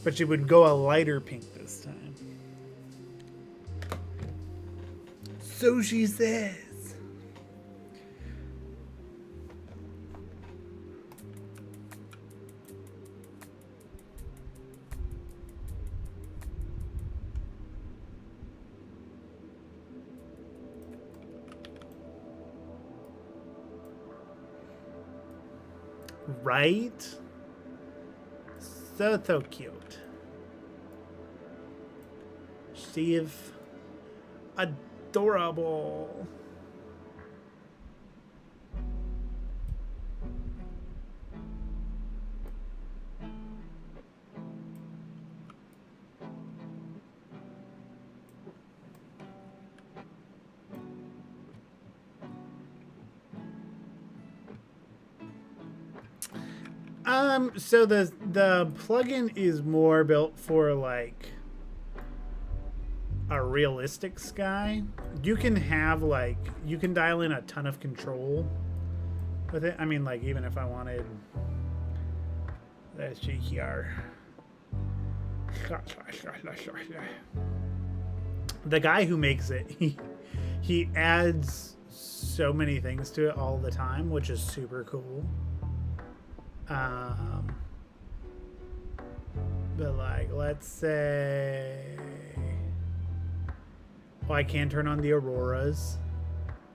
But she would go a lighter pink this time. So she says. Right? So cute. She's adorable. So the plugin is more built for like a realistic sky. You can have like, you can dial in a ton of control with it. I mean, like even if I wanted, let's see here. The guy who makes it, he adds so many things to it all the time, which is super cool. But like, let's say, well, I can turn on the auroras,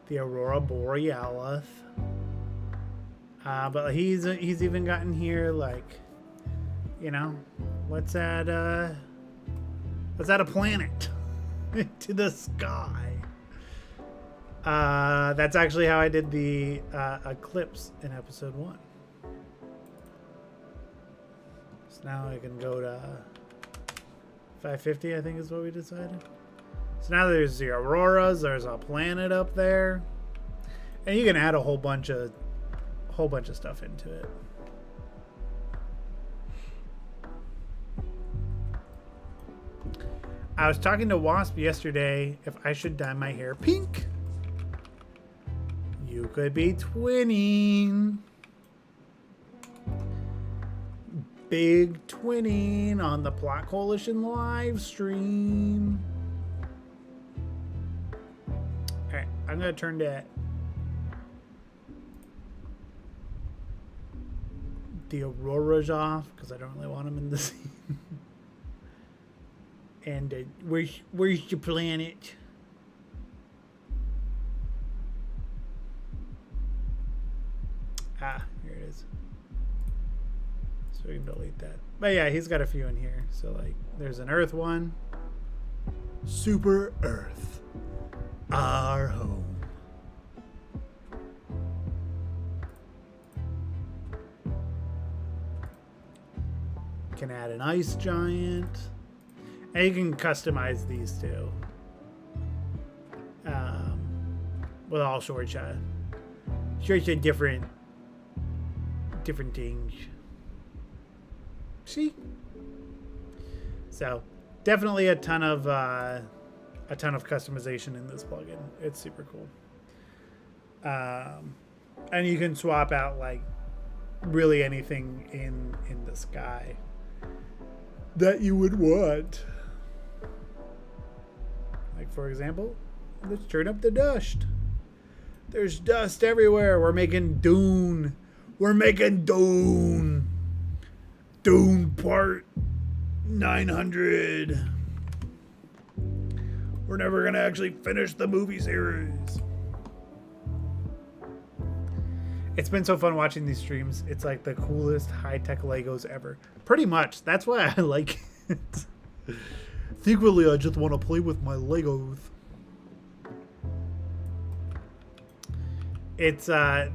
the aurora borealis. But he's even gotten here like, you know, let's add a planet to the sky. That's actually how I did the eclipse in episode 1. Now I can go to 550, I think is what we decided. So now there's the auroras, there's a planet up there. And you can add a whole bunch of stuff into it. I was talking to Wasp yesterday if I should dye my hair pink. You could be twinning. Big twinning on the Plot Coalition live stream. Alright, I'm gonna turn that the auroras off because I don't really want them in the scene. And where's your planet? Ah, here it is. So we can delete that. But yeah, he's got a few in here. So like, there's an Earth one. Super Earth. Our home. Can add an ice giant. And you can customize these too. With all sorts of different things. See? So definitely a ton of customization in this plugin. It's super cool. And you can swap out like really anything in the sky that you would want. Like for example, let's turn up the dust. There's dust everywhere. We're making Dune. We're making Dune. Dune Part 900. We're never gonna actually finish the movie series. It's been so fun watching these streams. It's like the coolest high-tech Legos ever. Pretty much. That's why I like it. Secretly, I just want to play with my Legos. It's, like,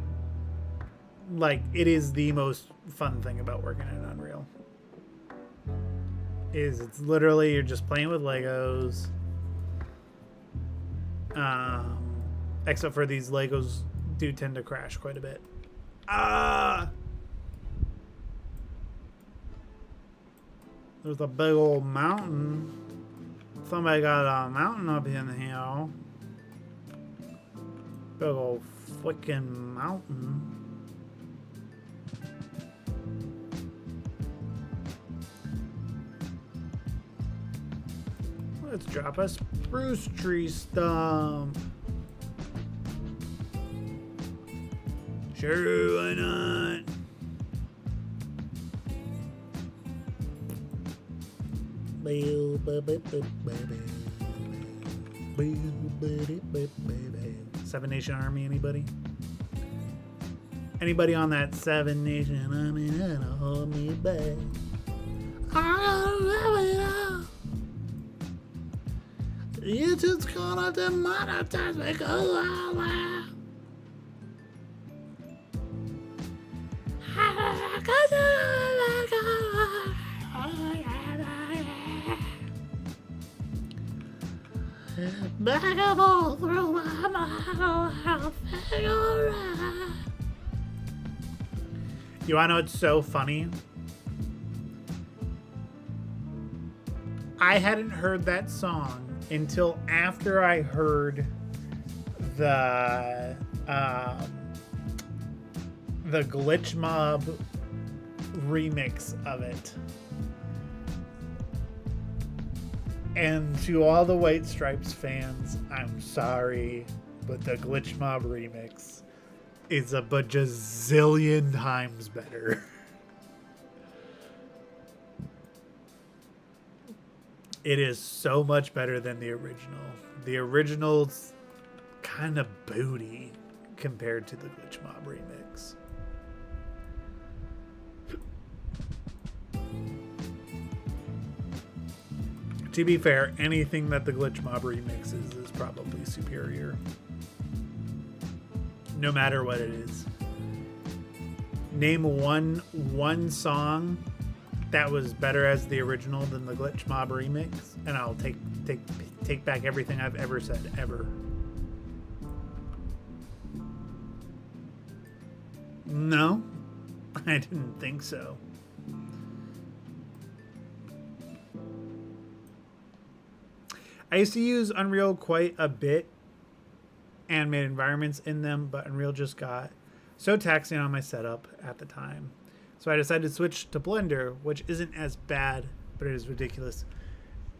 it is the most fun thing about working in Unreal. It's literally, you're just playing with Legos. Except for these Legos do tend to crash quite a bit. There's a big old mountain. Somebody got a mountain up in here. Big old freaking mountain. Let's drop a spruce tree stump. Sure, why not? Seven Nation Army, anybody? Anybody on that Seven Nation Army that'll hold me back? You just gonna demonetize me, go out. Back up all through my mouth. You wanna know what's so funny? I hadn't heard that song until after I heard the Glitch Mob remix of it. And to all the White Stripes fans, I'm sorry, but the Glitch Mob remix is a bajillion times better. It is so much better than the original. The original's kind of booty compared to the Glitch Mob remix. To be fair, anything that the Glitch Mob remixes is probably superior. No matter what it is. Name one song that was better as the original than the Glitch Mob remix, and I'll take back everything I've ever said, ever. No, I didn't think so. I used to use Unreal quite a bit and made environments in them, but Unreal just got so taxing on my setup at the time. So I decided to switch to Blender, which isn't as bad, but it is ridiculous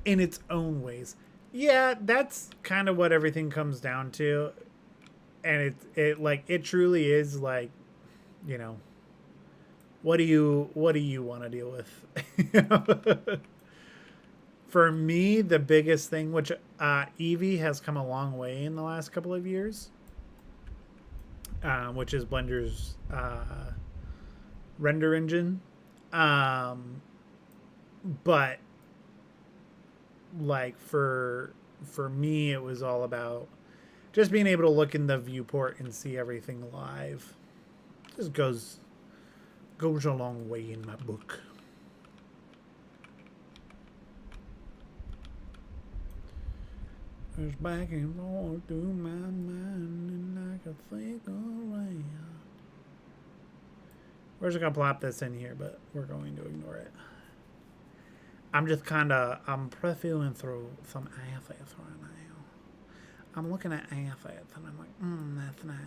in its own ways. Yeah, that's kind of what everything comes down to. And it truly is like, you know, what do you want to deal with? For me, the biggest thing, which Eevee has come a long way in the last couple of years, which is Blender's render engine. But like for me, it was all about just being able to look in the viewport and see everything live. Just goes a long way in my book. It's back and forth through my mind, and I can think around. We're just gonna plop this in here, but we're going to ignore it. I'm feeling through some assets right now. I'm looking at assets and I'm like, that's nice.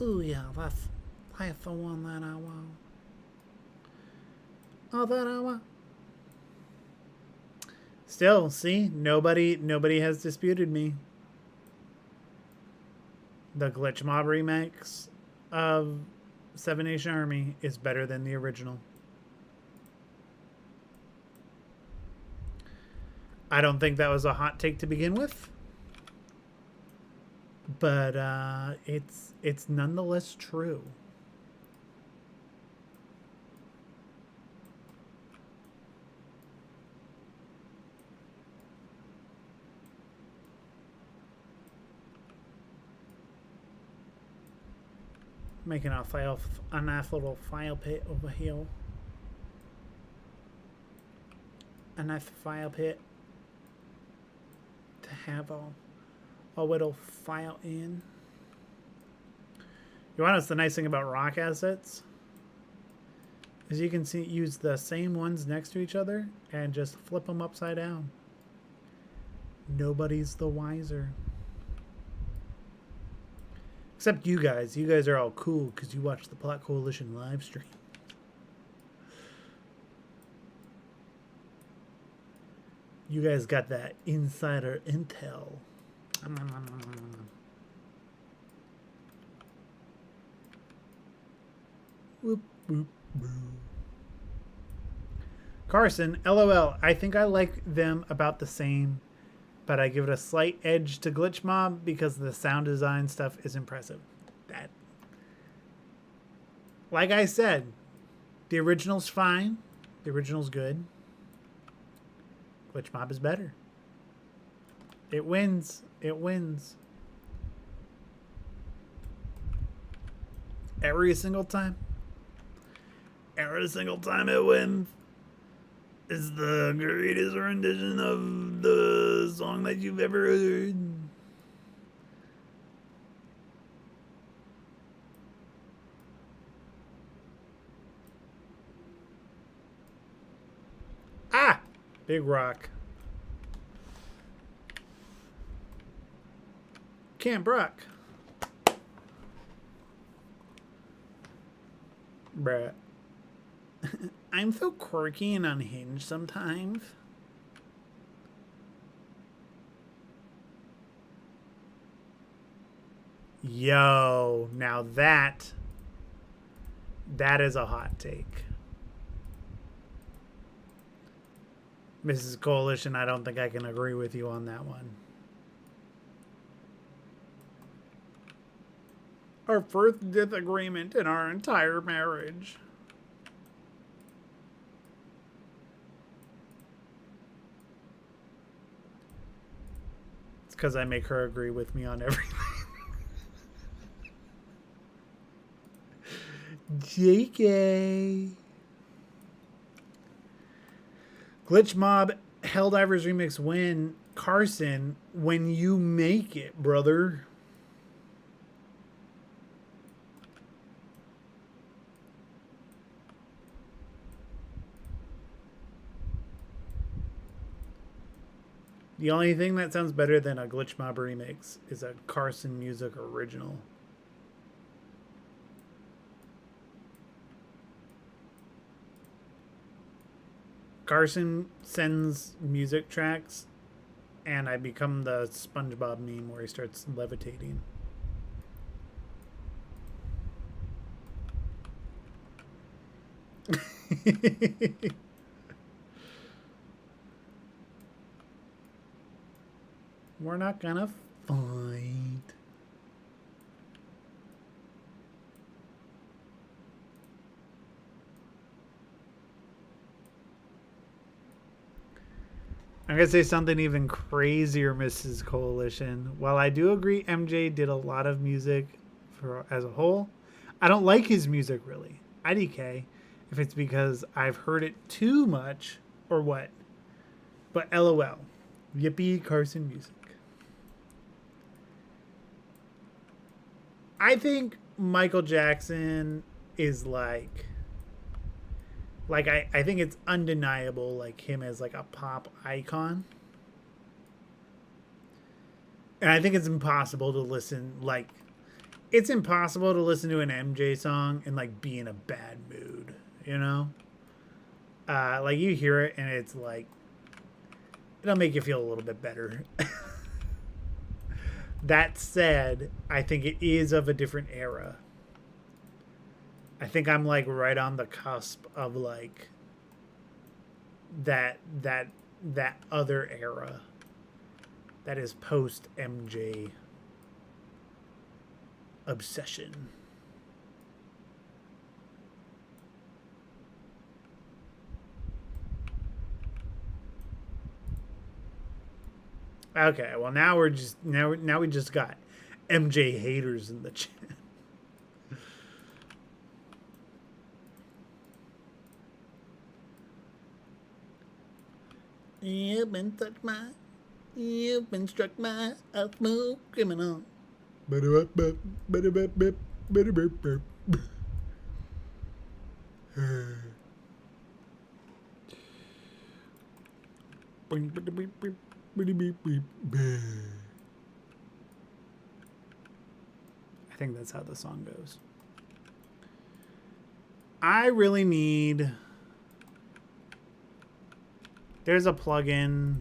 Ooh yeah, that's the one that I want. Oh, that I want. Still, see, nobody has disputed me. The Glitch Mob remix of Seven Nation Army is better than the original. I don't think that was a hot take to begin with. but it's nonetheless true. Making a nice little file pit over here. A nice file pit to have a little file in. You want us the nice thing about rock assets is you can use the same ones next to each other and just flip them upside down. Nobody's the wiser. Except you guys. You guys are all cool because you watch the Plot Coalition live stream. You guys got that insider intel. Whoop, whoop, whoop. Carson, LOL. I think I like them about the same, but I give it a slight edge to Glitch Mob because the sound design stuff is impressive. That, like I said, the original's fine. The original's good. Glitch Mob is better. It wins. It wins. Every single time. Every single time it wins. It's the greatest rendition of the song that you've ever heard. Ah! Big rock. Camp Rock. Bruh. I'm so quirky and unhinged sometimes. Yo, now that is a hot take. Mrs. Coalition, I don't think I can agree with you on that one. Our first disagreement in our entire marriage. It's because I make her agree with me on everything. JK. Glitch Mob Helldivers Remix win. Carson, when you make it, brother. The only thing that sounds better than a Glitch Mob remix is a Carson Music original. Carson sends music tracks, and I become the SpongeBob meme where he starts levitating. We're not gonna fight. I'm gonna say something even crazier, Mrs. Coalition. While I do agree MJ did a lot of music for as a whole, I don't like his music really. IDK, if it's because I've heard it too much or what. But LOL. Yippee Carson music. I think Michael Jackson is like I think it's undeniable, like him as like a pop icon. And I think it's impossible to listen, like it's impossible to listen to an MJ song and like be in a bad mood, you know? Like you hear it and it's like it'll make you feel a little bit better. That said, I think it is of a different era. I think I'm like right on the cusp of like that other era that is post MJ. obsession. Okay, well now we're just now we just got MJ haters in the chat. You've been struck by a smooth criminal. I think that's how the song goes. I really need... There's a plugin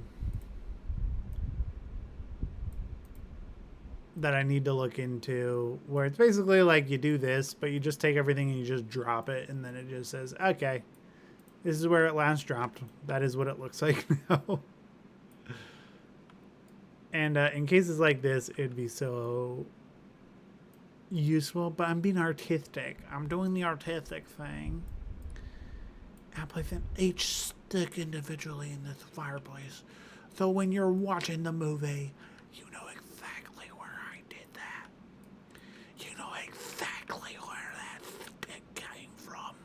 that I need to look into where it's basically like you do this, but you just take everything and you just drop it, and then it just says, okay, this is where it last dropped. That is what it looks like now. And in cases like this, it'd be so useful, but I'm being artistic. I'm doing the artistic thing. I place each stick individually in this fireplace. So when you're watching the movie, you know exactly where I did that. You know exactly where that stick came from.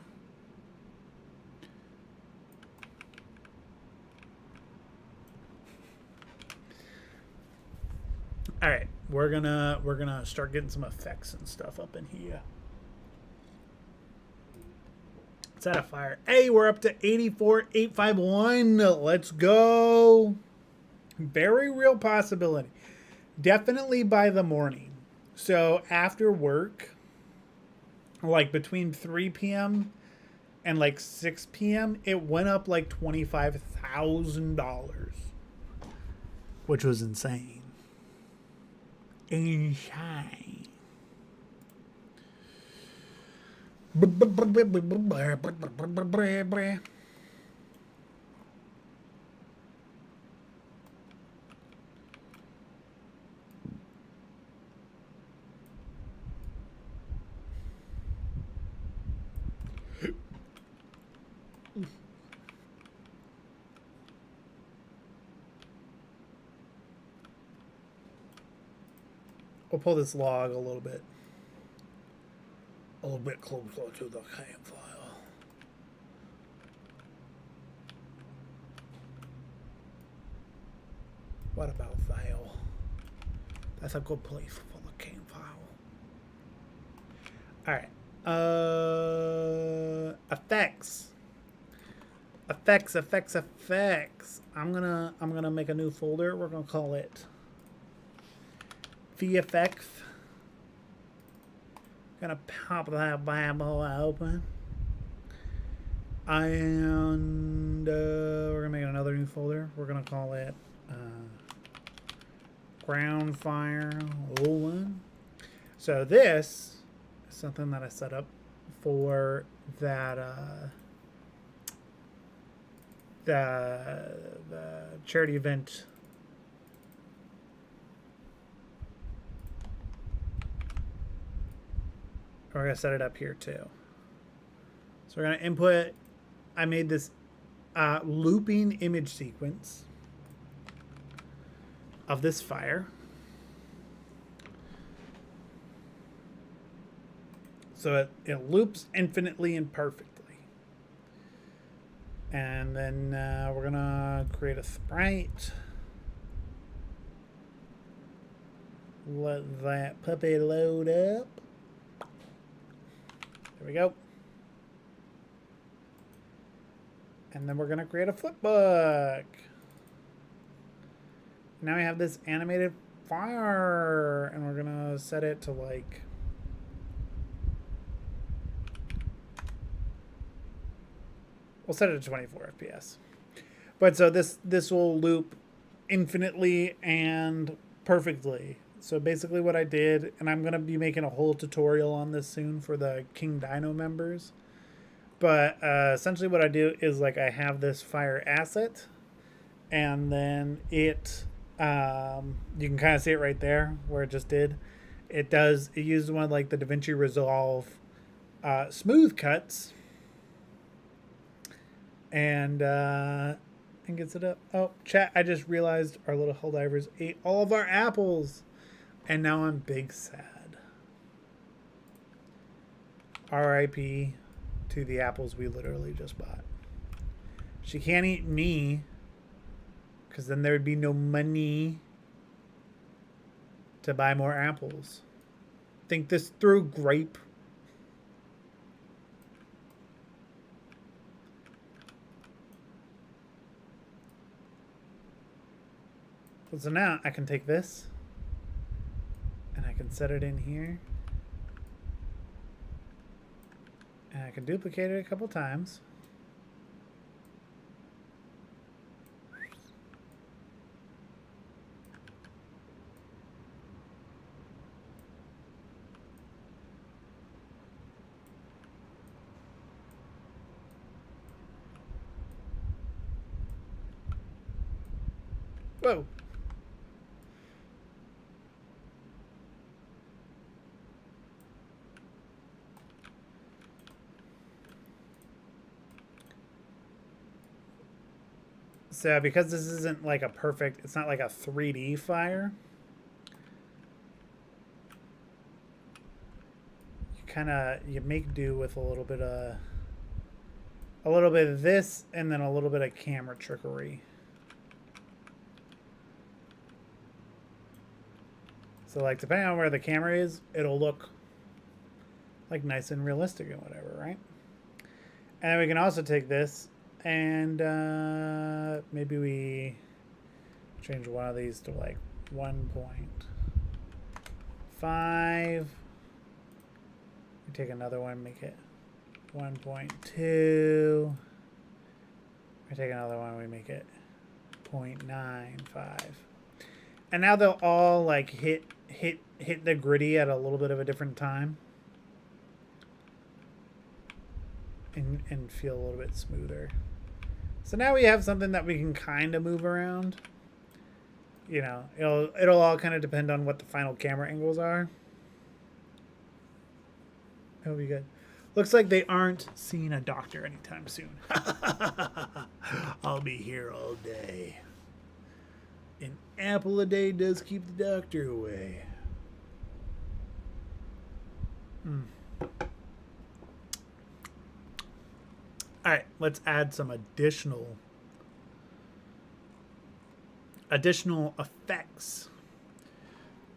All right, we're gonna start getting some effects and stuff up in here. Set a fire. Hey, we're up to 84,851. Let's go. Very real possibility. Definitely by the morning. So after work, like between 3 p.m. and like 6 p.m., it went up like $25,000, which was insane. Insane. We'll pull this log a little bit closer to the campfire. What about Vale? That's a good place for the campfire. All right. Effects. I'm gonna make a new folder. We're gonna call it VFX. Gonna pop that bad boy open. And we're gonna make another new folder. We're gonna call it Ground Fire 01. So this is something that I set up for that the charity event. We're going to set it up here too. So we're going to input, I made this looping image sequence of this fire. So it loops infinitely and perfectly. And then we're going to create a sprite. Let that puppy load up. There we go. And then we're going to create a flipbook. Now we have this animated fire. And we're going to set it to like... We'll set it to 24 FPS. But so this will loop infinitely and perfectly. So basically what I did, and I'm going to be making a whole tutorial on this soon for the King Dino members. But essentially what I do is like I have this fire asset, and then it, you can kind of see it right there where it just did. It does. It uses one like the DaVinci Resolve smooth cuts, and gets it up. Oh, chat! I just realized our little Helldivers ate all of our apples, and now I'm big sad. R.I.P. to the apples we literally just bought. She can't eat me, because then there would be no money to buy more apples. Think this through, grape. So now I can take this and I can set it in here. And I can duplicate it a couple times. Whoa. So because this isn't like a perfect, it's not like a 3D fire, you make do with a little bit of this and then a little bit of camera trickery. So like depending on where the camera is, it'll look like nice and realistic and whatever, right? And then we can also take this and maybe we change one of these to like 1.5. We take another one, make it 1.2. We take another one, we make it 0.95. And now they'll all like hit the gritty at a little bit of a different time. And feel a little bit smoother. So now we have something that we can kind of move around. You know, it'll all kind of depend on what the final camera angles are. It'll be good. Looks like they aren't seeing a doctor anytime soon. I'll be here all day. An apple a day does keep the doctor away. All right, let's add some additional effects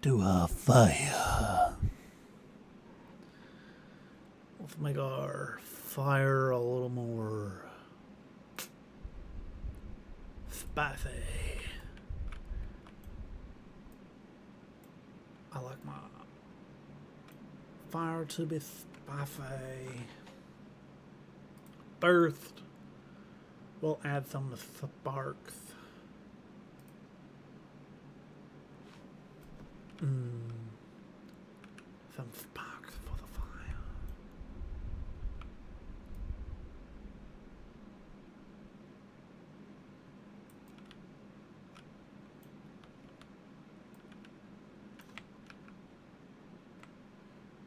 to our fire. Let's make our fire a little more spicy. I like my fire to be spicy. First, we'll add some sparks. Some sparks for the fire.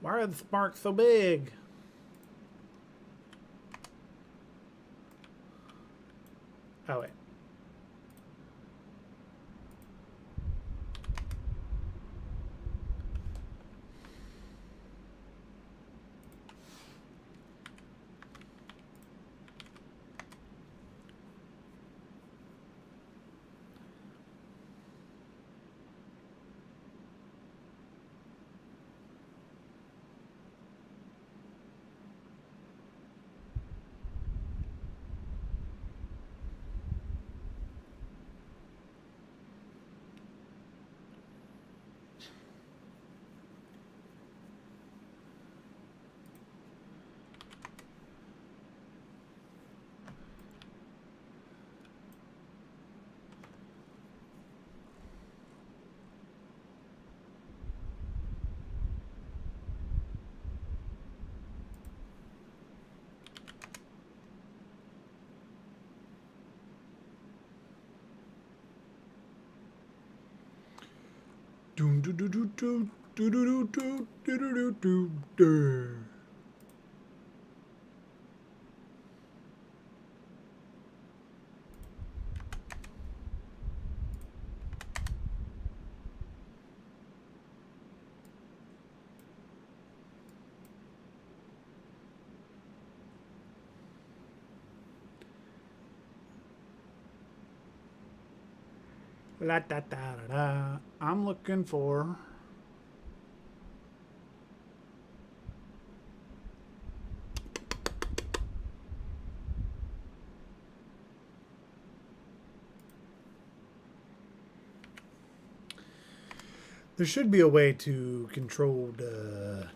Why are the sparks so big? Oh, wait. Doom, doo, doo, doo, doo, Do do do do do do do. La da da da da. I'm looking for. There should be a way to control the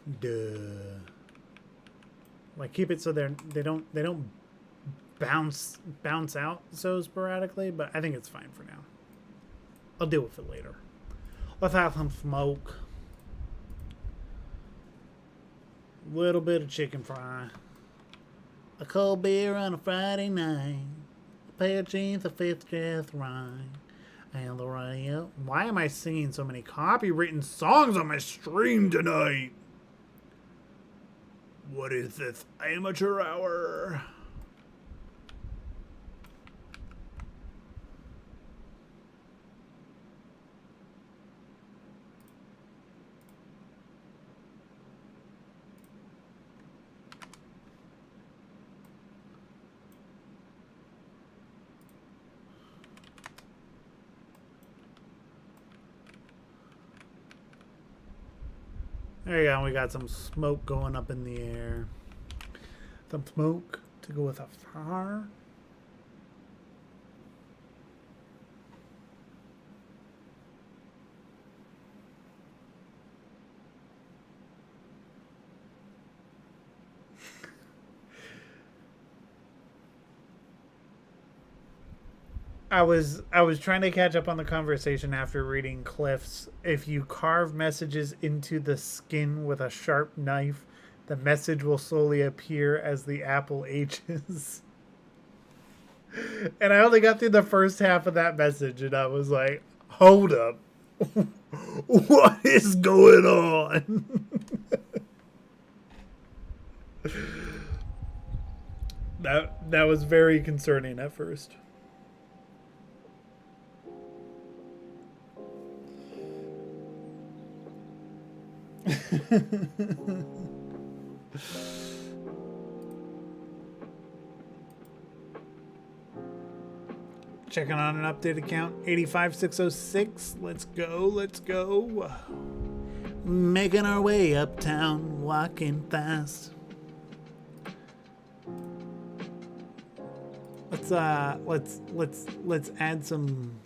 like keep it so they don't bounce out so sporadically, but I think it's fine for now. I'll deal with it later. Let's have some smoke. Little bit of chicken fry. A cold beer on a Friday night. A pair of jeans, a fifth dress right. And the radio. Why am I singing so many copywritten songs on my stream tonight? What is this amateur hour? There you go, we got some smoke going up in the air. Some smoke to go with a fire. I was trying to catch up on the conversation after reading Cliff's. If you carve messages into the skin with a sharp knife, the message will slowly appear as the apple ages. And I only got through the first half of that message, and I was like, hold up. What is going on? That was very concerning at first. Checking on an updated count, 85606. Let's go. Making our way uptown, walking fast. Let's add some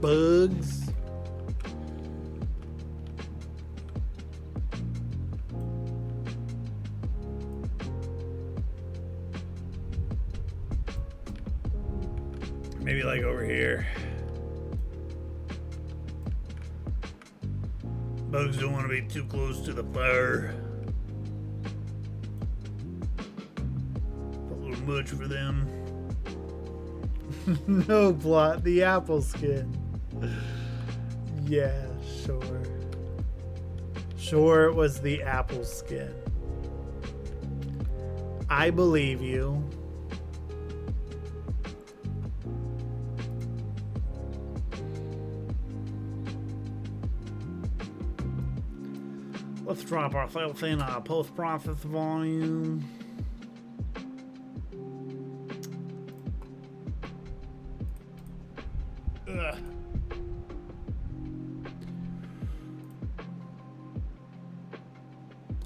bugs. Maybe like over here. Bugs don't want to be too close to the fire. A little much for them. No plot, the apple skin. Yeah, sure. Sure, it was the apple skin. I believe you. Let's drop ourselves in our post-process volume. Ugh.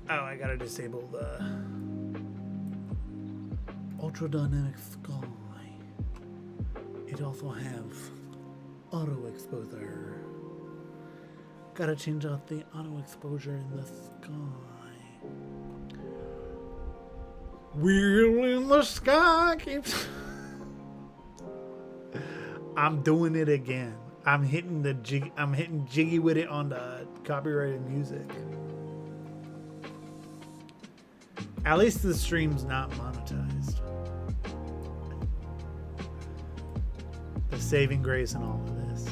Oh, I gotta disable the ultra dynamic sky. It also has auto exposure. Gotta change out the auto exposure in the sky. Wheel in the sky keeps. I'm doing it again. I'm hitting jiggy with it on the copyrighted music. At least the stream's not monetized. The saving grace in all of this.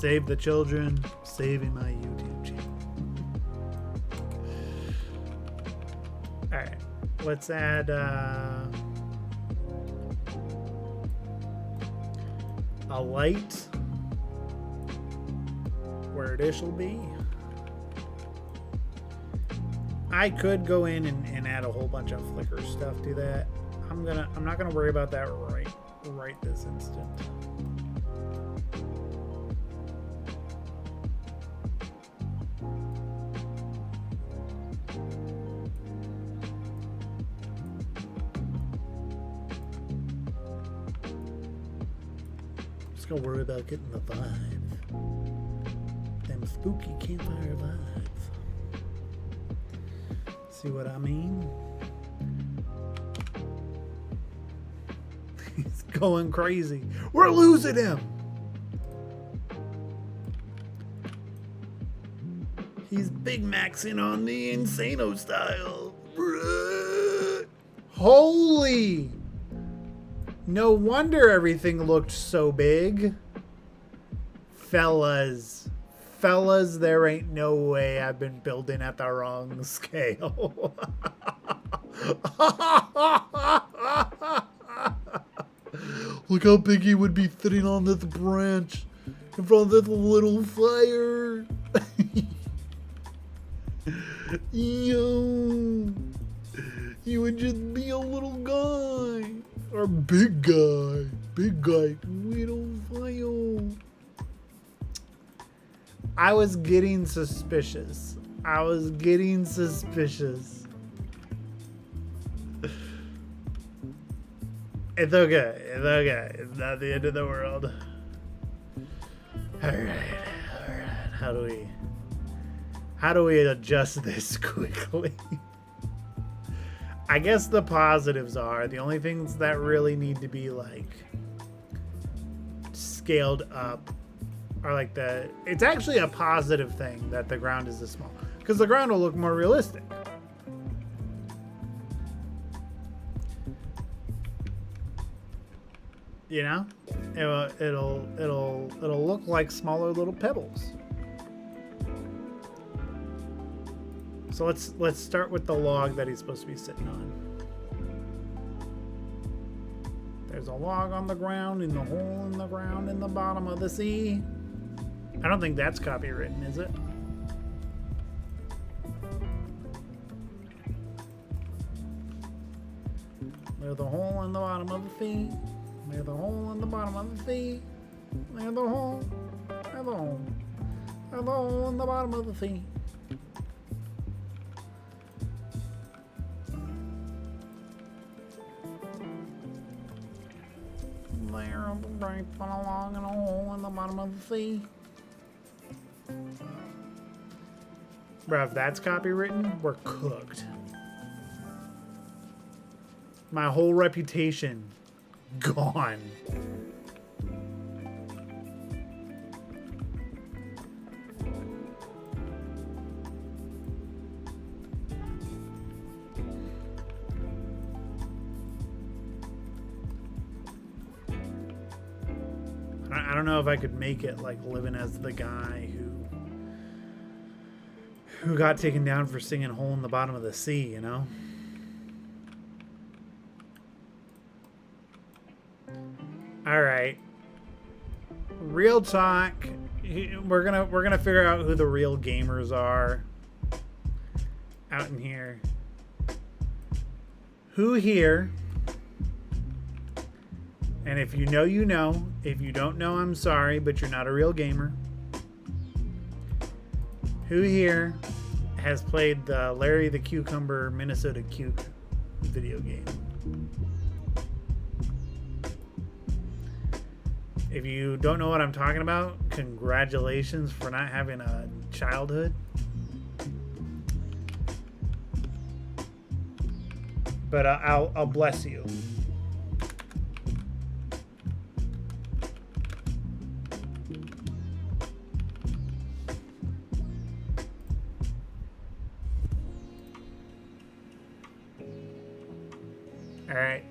Save the children, saving my YouTube channel. Alright, let's add a light where it shall be. I could go in and add a whole bunch of flicker stuff to that. I'm not gonna worry about that right this instant. Just gonna worry about getting the vibes. Them spooky campfire vibes. See what I mean? He's going crazy. We're losing him. He's Big Maxing on the Insano style. Holy! No wonder everything looked so big. Fellas, there ain't no way I've been building at the wrong scale. Look how big he would be sitting on this branch in front of this little fire. Yo, he would just be a little guy. Or big guy, little fire. I was getting suspicious. It's okay. It's not the end of the world. All right. How do we adjust this quickly? I guess the positives are the only things that really need to be like scaled up are like it's actually a positive thing that the ground is this small, because the ground will look more realistic. You know, it'll look like smaller little pebbles. So let's start with the log that he's supposed to be sitting on. There's a log on the ground in the hole in the ground in the bottom of the sea. I don't think that's copywritten, is it? There's a hole in the bottom of the sea. There's a hole in the bottom of the sea. There's a hole. There's a hole. There's a hole in the bottom of the sea. There, a bright fun along in a hole in the bottom of the sea. Bro, if that's copywritten, we're cooked. My whole reputation gone. I don't know if I could make it like living as the guy who got taken down for singing "Hole in the Bottom of the Sea," you know? All right. Real talk. We're gonna figure out who the real gamers are out in here. Who here? And if you know, you know. If you don't know, I'm sorry, but you're not a real gamer. Who here has played the Larry the Cucumber Minnesota Cuke video game? If you don't know what I'm talking about, congratulations for not having a childhood. But I'll bless you. All right.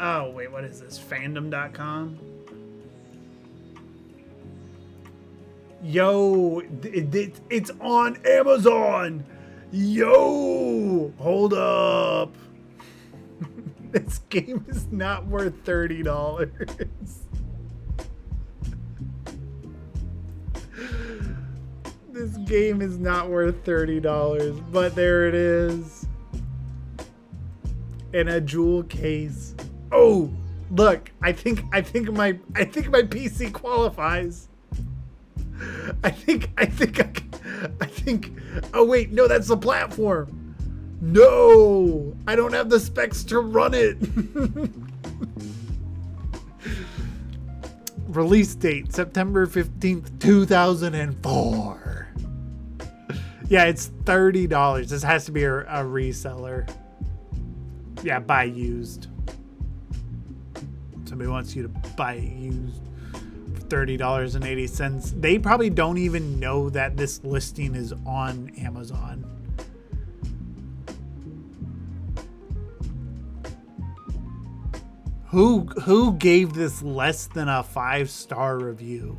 Oh wait, what is this? Fandom.com. Yo, it's on Amazon. Yo, hold up. This game is not worth $30. This game is not worth $30, but there it is. In a jewel case. Oh, look, I think my PC qualifies. I think oh wait, no, that's the platform. No, I don't have the specs to run it. Release date, September 15th, 2004. Yeah, it's $30. This has to be a reseller. Yeah, buy used. Somebody wants you to buy it used for $30.80. They probably don't even know that this listing is on Amazon. Who gave this less than a 5-star review?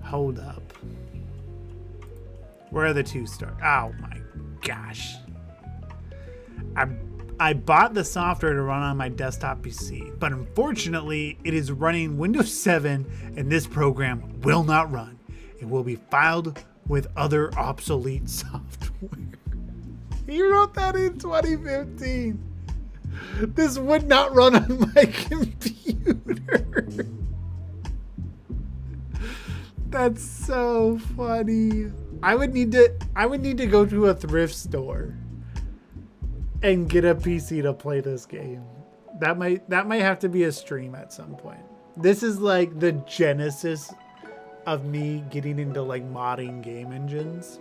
Hold up. Where are the 2-star? Oh my gosh. I bought the software to run on my desktop PC, but unfortunately it is running Windows 7 and this program will not run. It will be filed with other obsolete software. He wrote that in 2015. This would not run on my computer. That's so funny. I would need to go to a thrift store and get a PC to play this game. That might have to be a stream at some point. This is like the genesis of me getting into like modding game engines,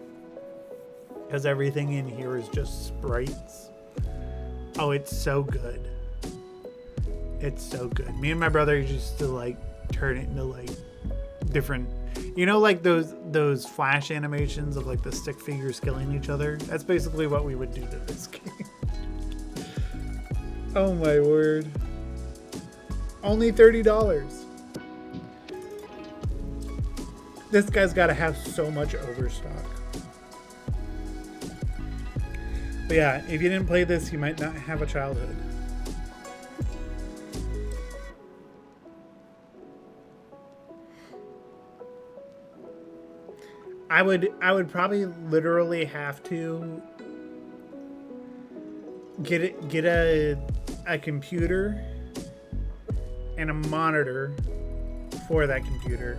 because everything in here is just sprites. Oh, it's so good. It's so good. Me and my brother used to like turn it into like different, you know, like those flash animations of like the stick figures killing each other. That's basically what we would do to this game. Oh my word. Only $30. This guy's got to have so much overstock. But yeah, if you didn't play this, you might not have a childhood. I would probably literally have to get a computer and a monitor for that computer.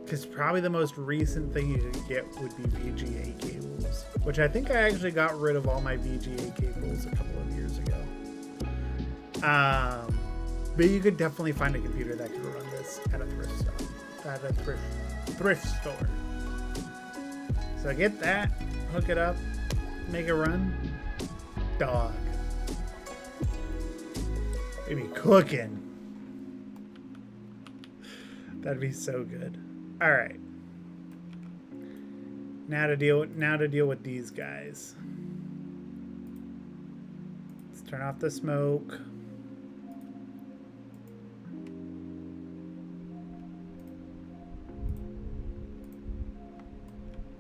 Because probably the most recent thing you could get would be VGA cables, which I think I actually got rid of all my VGA cables a couple of years ago. But you could definitely find a computer that could run this at a thrift store. So get that, hook it up, make it run. Dog. Maybe cooking. That'd be so good. All right. Now to deal with these guys. Let's turn off the smoke.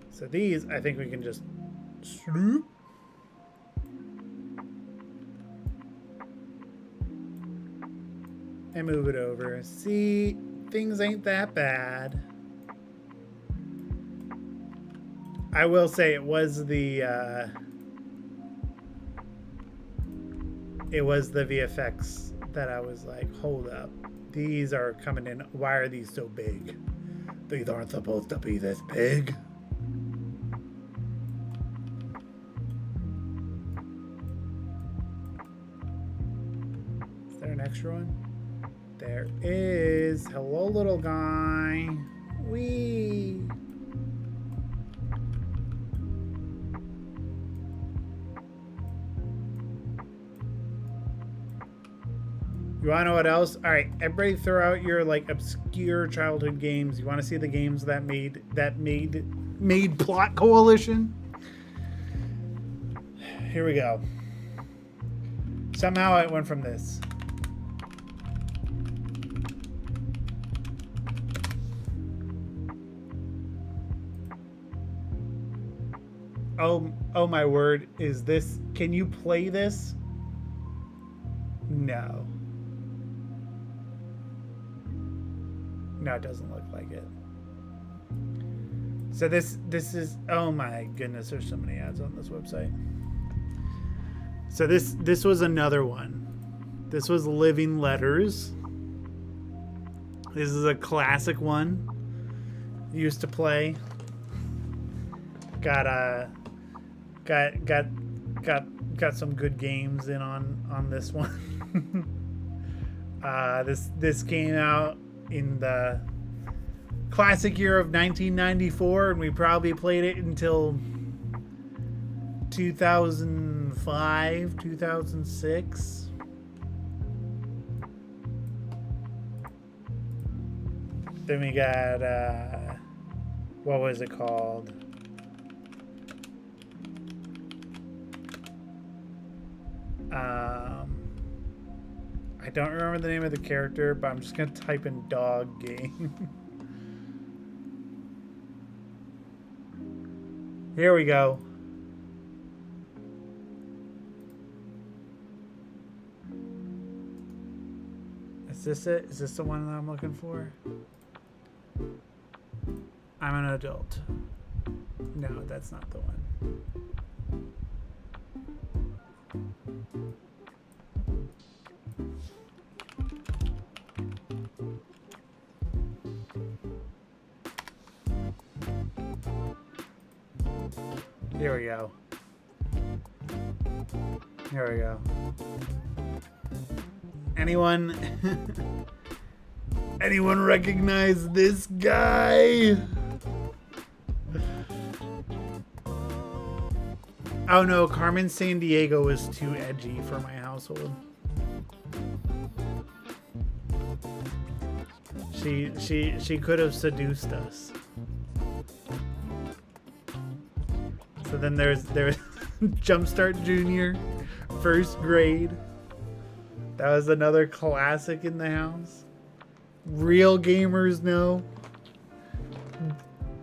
So these, I think we can just swoop. And move it over. See, things ain't that bad. I will say it was the VFX that I was like, hold up. These are coming in. Why are these so big? These aren't supposed to be this big. Is there an extra one? There is. Hello, little guy. Wee. You want to know what else? All right, everybody throw out your like obscure childhood games. You want to see the games that made Plot Coalition? Here we go. Somehow I went from this. Oh my word, is this, can you play this? No. No, it doesn't look like it. So this is, oh my goodness, there's so many ads on this website. So this was another one. This was Living Letters. This is a classic one. Used to play. Got some good games in on this one. This came out in the classic year of 1994, and we probably played it until 2005, 2006. Then we got what was it called? I don't remember the name of the character, but I'm just gonna type in dog game. Here we go. Is this it? Is this the one that I'm looking for? I'm an adult. No, that's not the one. Here we go. Here we go. Anyone recognize this guy? Oh no, Carmen Sandiego is too edgy for my household. She could have seduced us. So then there's Jumpstart Junior, first grade. That was another classic in the house. Real gamers know.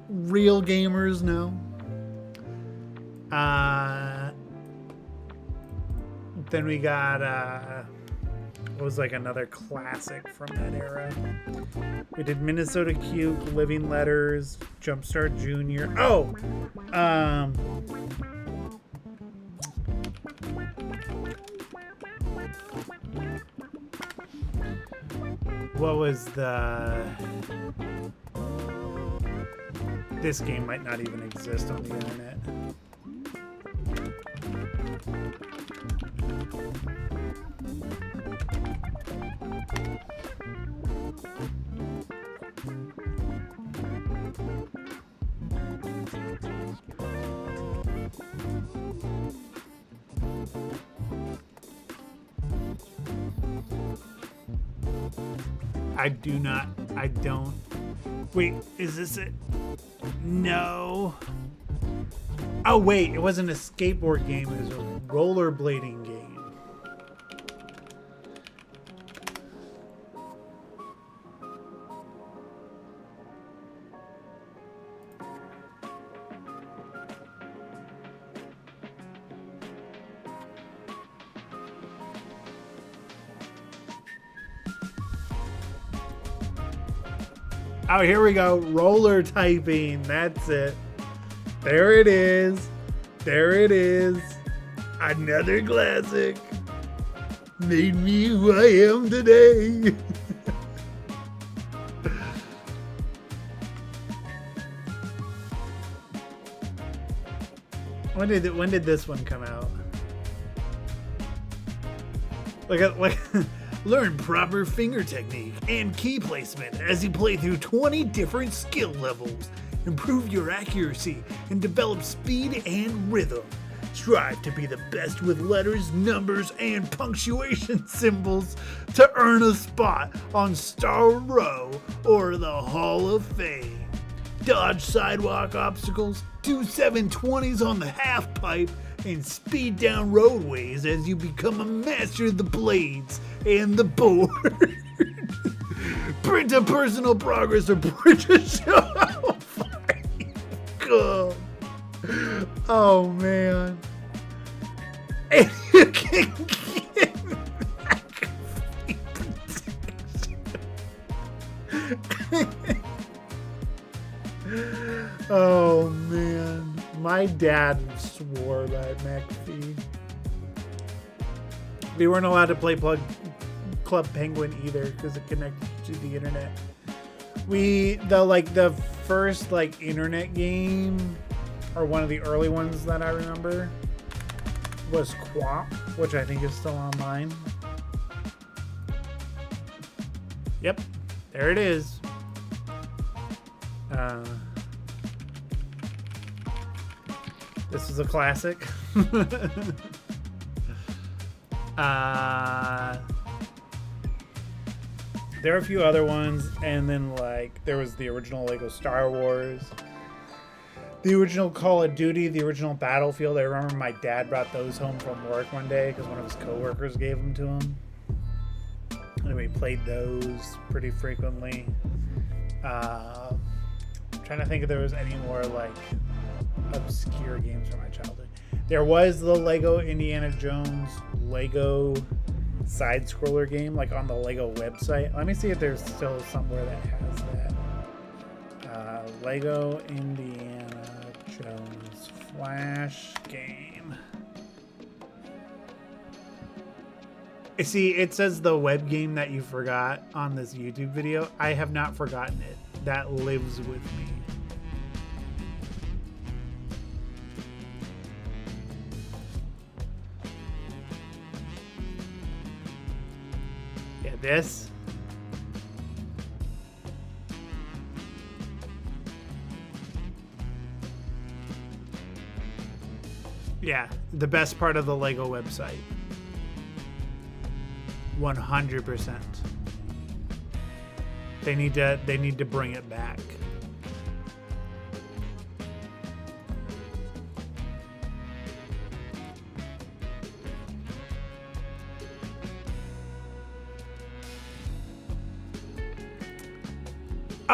Real gamers know. Then we got what was like another classic from that era. We did Minnesota Cute, Living Letters, Jumpstart Junior. Oh, what was the? This game might not even exist on the internet. I don't. Wait, is this it? No. Oh, wait, it wasn't a skateboard game, it was a rollerblading game. Oh, here we go. Roller typing. That's it. There it is. There it is. Another classic. Made me who I am today. When did this one come out? Like learn proper finger technique and key placement as you play through 20 different skill levels. Improve your accuracy and develop speed and rhythm. Strive to be the best with letters, numbers, and punctuation symbols to earn a spot on Star Row or the Hall of Fame. Dodge sidewalk obstacles, do 720s on the half pipe, and speed down roadways as you become a master of the blades and the board. Print a personal progress or print a show. Oh my God. Oh man. And you can get oh man. My dad swore by McAfee. We weren't allowed to play Club Penguin either because it connected to the internet. The first like internet game, or one of the early ones that I remember, was Quap, which I think is still online. Yep, there it is. This is a classic. There are a few other ones, and then like there was the original Lego Star Wars, the original Call of Duty, the original Battlefield. I remember my dad brought those home from work one day because one of his coworkers gave them to him, and we played those pretty frequently. I'm trying to think if there was any more like obscure games from my childhood. There was the Lego Indiana Jones Lego side-scroller game, like on the Lego website. Let me see if there's still somewhere that has that. Lego Indiana Jones Flash game. See, it says the web game that you forgot on this YouTube video. I have not forgotten it. That lives with me. This. Yeah, the best part of the Lego website. 100%. They need to bring it back.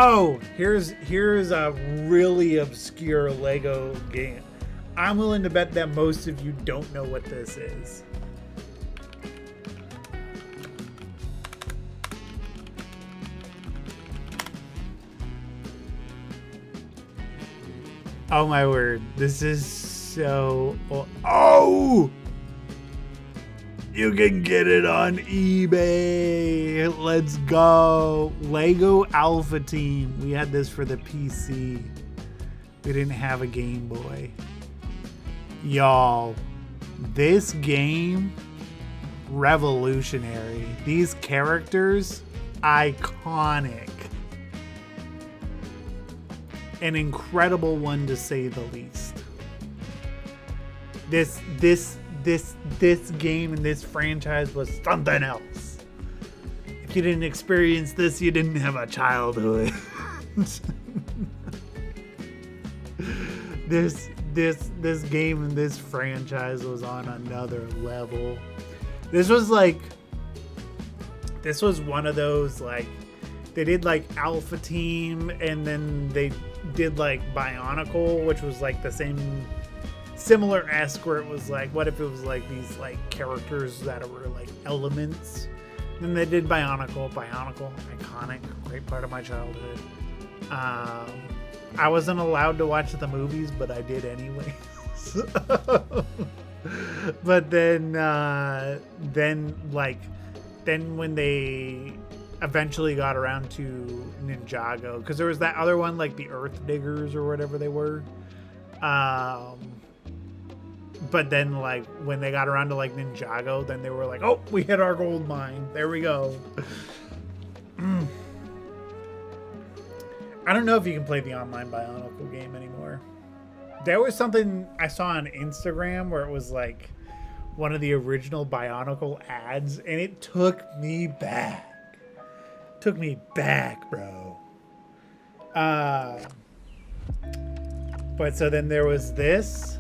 Oh, here's a really obscure Lego game. I'm willing to bet that most of you don't know what this is. Oh my word, this is so... Oh! You can get it on eBay. Let's go. Lego Alpha Team. We had this for the PC. We didn't have a Game Boy. Y'all, this game, revolutionary. These characters, iconic. An incredible one to say the least. This game and this franchise was something else. If you didn't experience this, you didn't have a childhood. This game and this franchise was on another level. This was one of those, like, they did like Alpha Team, and then they did like Bionicle, which was like the same similar-esque, where it was like, what if it was like these like characters that were like elements. Then they did Bionicle, iconic, great part of my childhood. I wasn't allowed to watch the movies, but I did anyway. But then when they eventually got around to Ninjago, because there was that other one, like the Earth Diggers or whatever they were. But then, like, when they got around to, like, Ninjago, then they were like, oh, we hit our gold mine. There we go. I don't know if you can play the online Bionicle game anymore. There was something I saw on Instagram where it was, like, one of the original Bionicle ads, and it took me back. Took me back, bro. But so then there was this.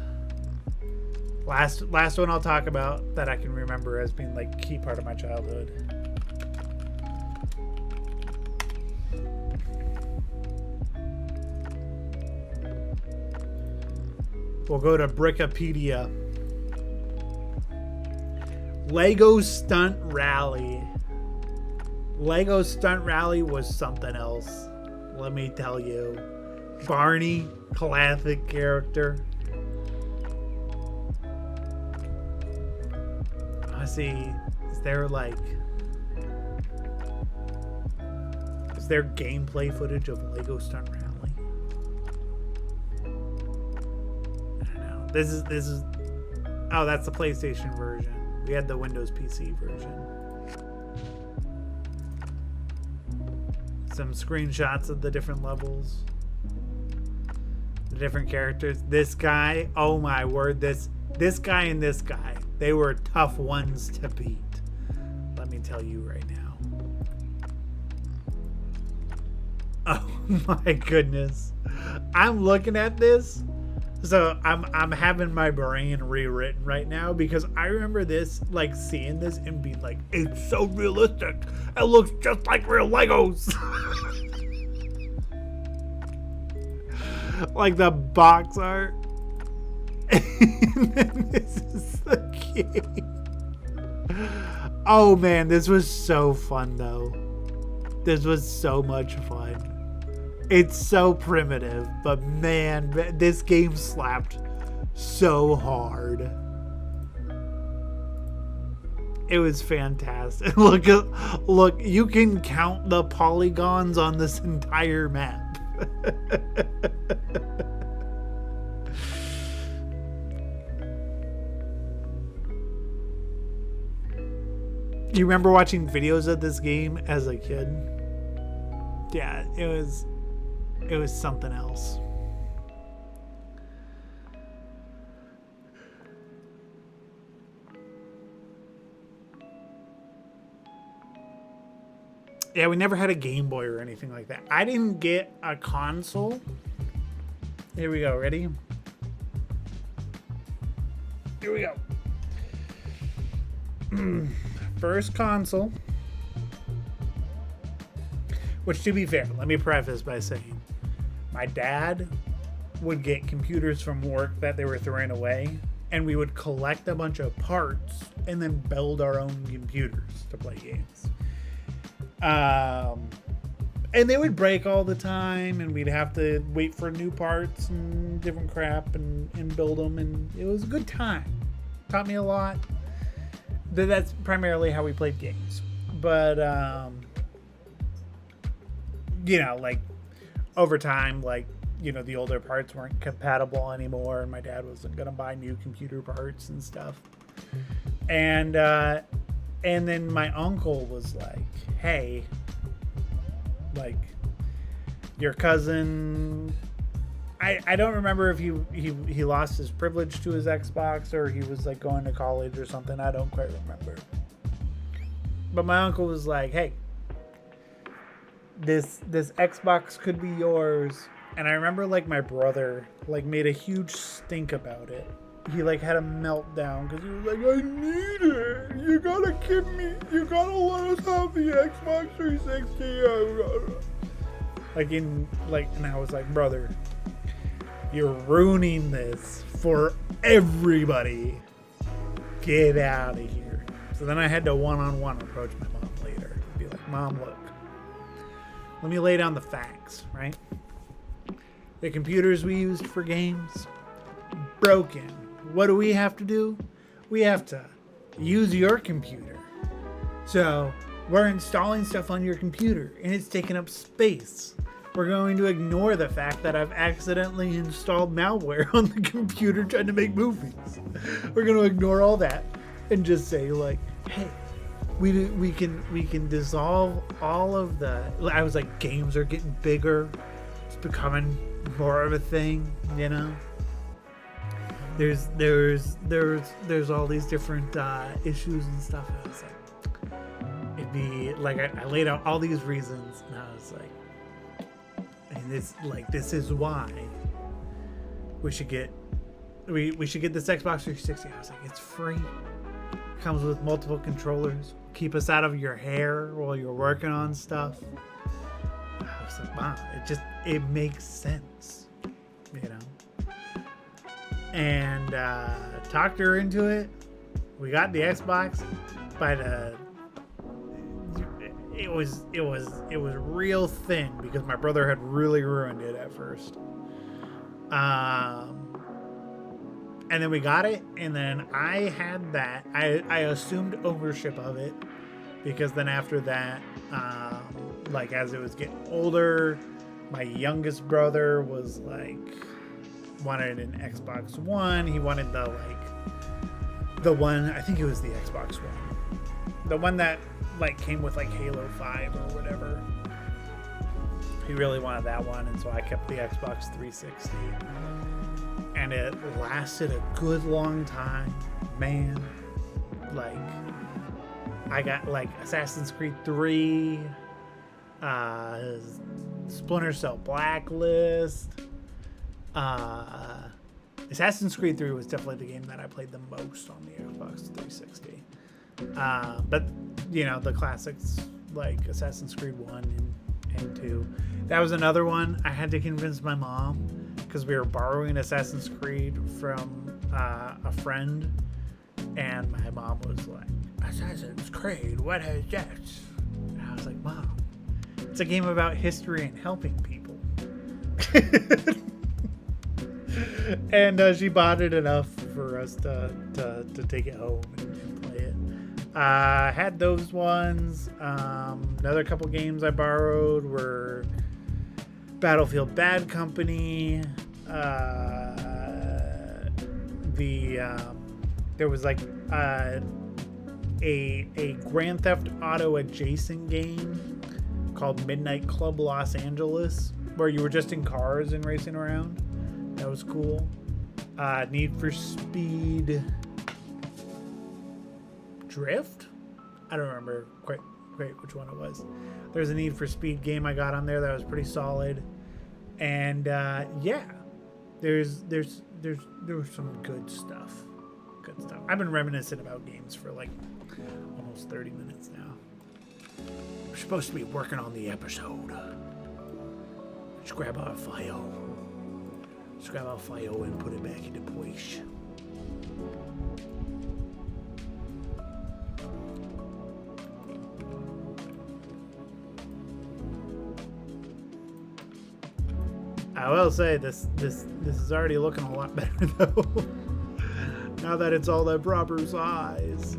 Last one I'll talk about that I can remember as being like a key part of my childhood. We'll go to Brickipedia. Lego Stunt Rally. Lego Stunt Rally was something else. Let me tell you. Barney, classic character. I see. Is there gameplay footage of Lego Stunt Rally? I don't know. This is. Oh, that's the PlayStation version. We had the Windows PC version. Some screenshots of the different levels. The different characters. This guy, oh my word, this guy and this guy. They were tough ones to beat. Let me tell you right now. Oh my goodness. I'm looking at this. So I'm having my brain rewritten right now because I remember this, like seeing this and being like, it's so realistic. It looks just like real Legos. Like the box art. And then this is the game. Oh man, this was so fun though. This was so much fun. It's so primitive, but man, this game slapped so hard. It was fantastic. Look, you can count the polygons on this entire map. You remember watching videos of this game as a kid? Yeah, it was something else. Yeah, we never had a Game Boy or anything like that. I didn't get a console. Here we go. Ready? Here we go. First console. Which, to be fair, let me preface by saying, my dad would get computers from work that they were throwing away, and we would collect a bunch of parts and then build our own computers to play games. And they would break all the time, and we'd have to wait for new parts and different crap and build them, and it was a good time. Taught me a lot. That's primarily how we played games. But, like, over time, like, the older parts weren't compatible anymore, and my dad wasn't going to buy new computer parts and stuff. And then my uncle was like, hey, like, your cousin, I don't remember if he lost his privilege to his Xbox or he was like going to college or something. I don't quite remember. But my uncle was like, hey, this Xbox could be yours. And I remember like my brother like made a huge stink about it. He like had a meltdown because he was like, I need it. You gotta give me. You gotta let us have the Xbox 360. And I was like, brother, you're ruining this for everybody. Get out of here. So then I had to one-on-one approach my mom later. Be like, Mom, look. Let me lay down the facts, right? The computers we used for games, broken. What do we have to do? We have to use your computer. So we're installing stuff on your computer and it's taking up space. We're going to ignore the fact that I've accidentally installed malware on the computer trying to make movies. We're going to ignore all that and just say like, hey, we can dissolve all of the. I was like, games are getting bigger. It's becoming more of a thing, you know. There's all these different issues and stuff. I was like, it'd be like I laid out all these reasons, and I was like, and this is why we should get this Xbox 360. I was like, it's free. It comes with multiple controllers. Keep us out of your hair while you're working on stuff. I was like, wow, it makes sense, you know. and talked her into it. We got the Xbox, but it was real thin because my brother had really ruined it at first. And then we got it, and then I had that. I assumed ownership of it because then after that, like as it was getting older, my youngest brother was like wanted an Xbox One. He wanted the one, I think it was the Xbox One, the one that like came with like Halo 5 or whatever. He really wanted that one, and so I kept the Xbox 360. And it lasted a good long time, man. Like, I got like Assassin's Creed 3, Splinter Cell Blacklist. Assassin's Creed 3 was definitely the game that I played the most on the Xbox 360. But, you know, the classics like Assassin's Creed 1 and 2. That was another one I had to convince my mom, because we were borrowing Assassin's Creed from a friend, and my mom was like, Assassin's Creed, what is that? And I was like, Mom, it's a game about history and helping people. And she bought it enough for us to take it home and play it. Had those ones. Another couple games I borrowed were Battlefield Bad Company. There was like a Grand Theft Auto adjacent game called Midnight Club Los Angeles, where you were just in cars and racing around. That was cool. Need for Speed Drift? I don't remember quite which one it was. There's a Need for Speed game I got on there that was pretty solid. And yeah, there was some good stuff. I've been reminiscing about games for like almost 30 minutes now. We're supposed to be working on the episode. Let's grab our file. And put it back into place. I will say this is already looking a lot better though. Now that it's all that proper size.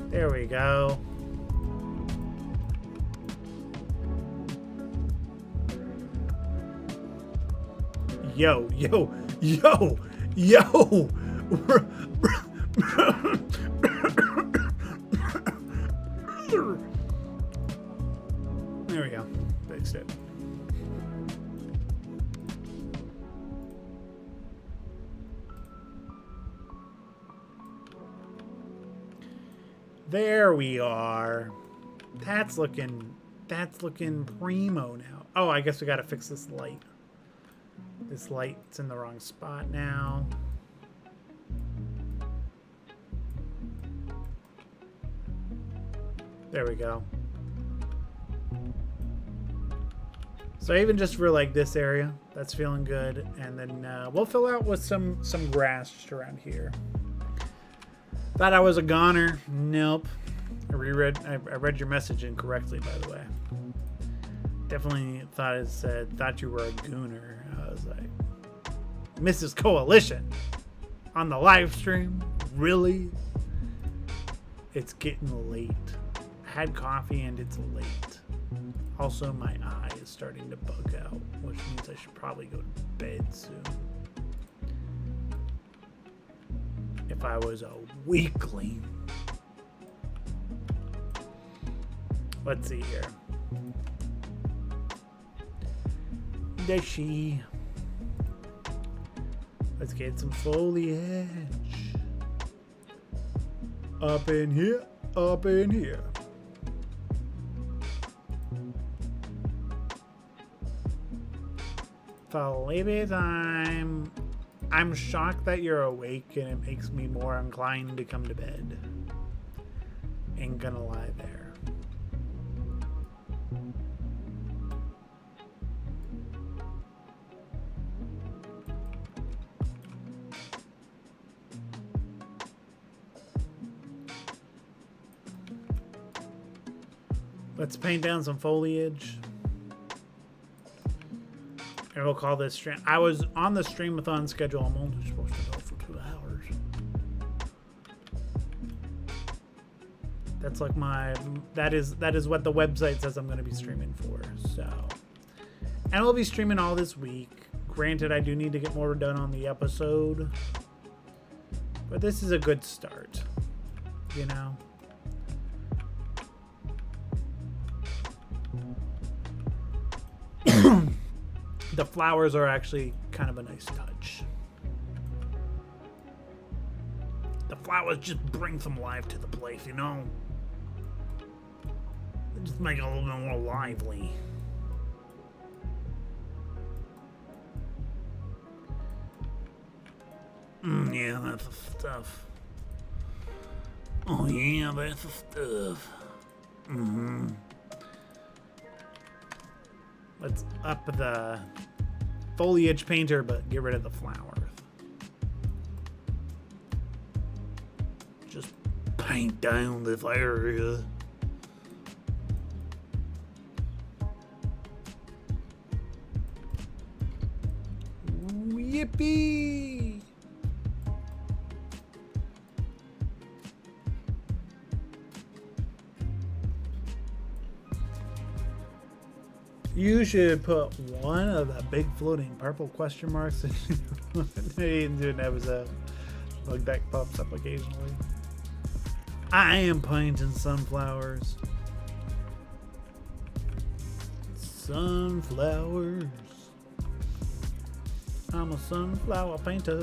There we go. Yo. There we go. Fixed it. There we are. That's looking primo now. Oh, I guess we gotta fix this light. This light's in the wrong spot now. There we go. So even just for like this area, that's feeling good. And then we'll fill out with some grass just around here. Thought I was a goner. Nope. I read your message incorrectly, by the way. Definitely thought it said, thought you were a gooner. I was like, Mrs. Coalition on the live stream? Really? It's getting late. I had coffee and it's late. Also, my eye is starting to bug out, which means I should probably go to bed soon. If I was a weakling. Let's see here. Does she? Let's get some foliage. Up in here, up in here. Felipe time. I'm shocked that you're awake and it makes me more inclined to come to bed. Ain't gonna lie there. Let's paint down some foliage. And we'll call this stream. I was on the streamathon schedule. I'm only supposed to go for 2 hours. That's like my, that is what the website says I'm going to be streaming for. So, and we'll be streaming all this week. Granted, I do need to get more done on the episode, but this is a good start, you know? The flowers are actually kind of a nice touch. The flowers just bring some life to the place, you know? They just make it a little bit more lively. Yeah, that's the stuff. Oh yeah, that's the stuff. Let's up the foliage painter, but get rid of the flowers. Just paint down this area. Yippee! You should put one of the big floating purple question marks in an episode. Like that pops up occasionally. I am painting sunflowers. Sunflowers. I'm a sunflower painter.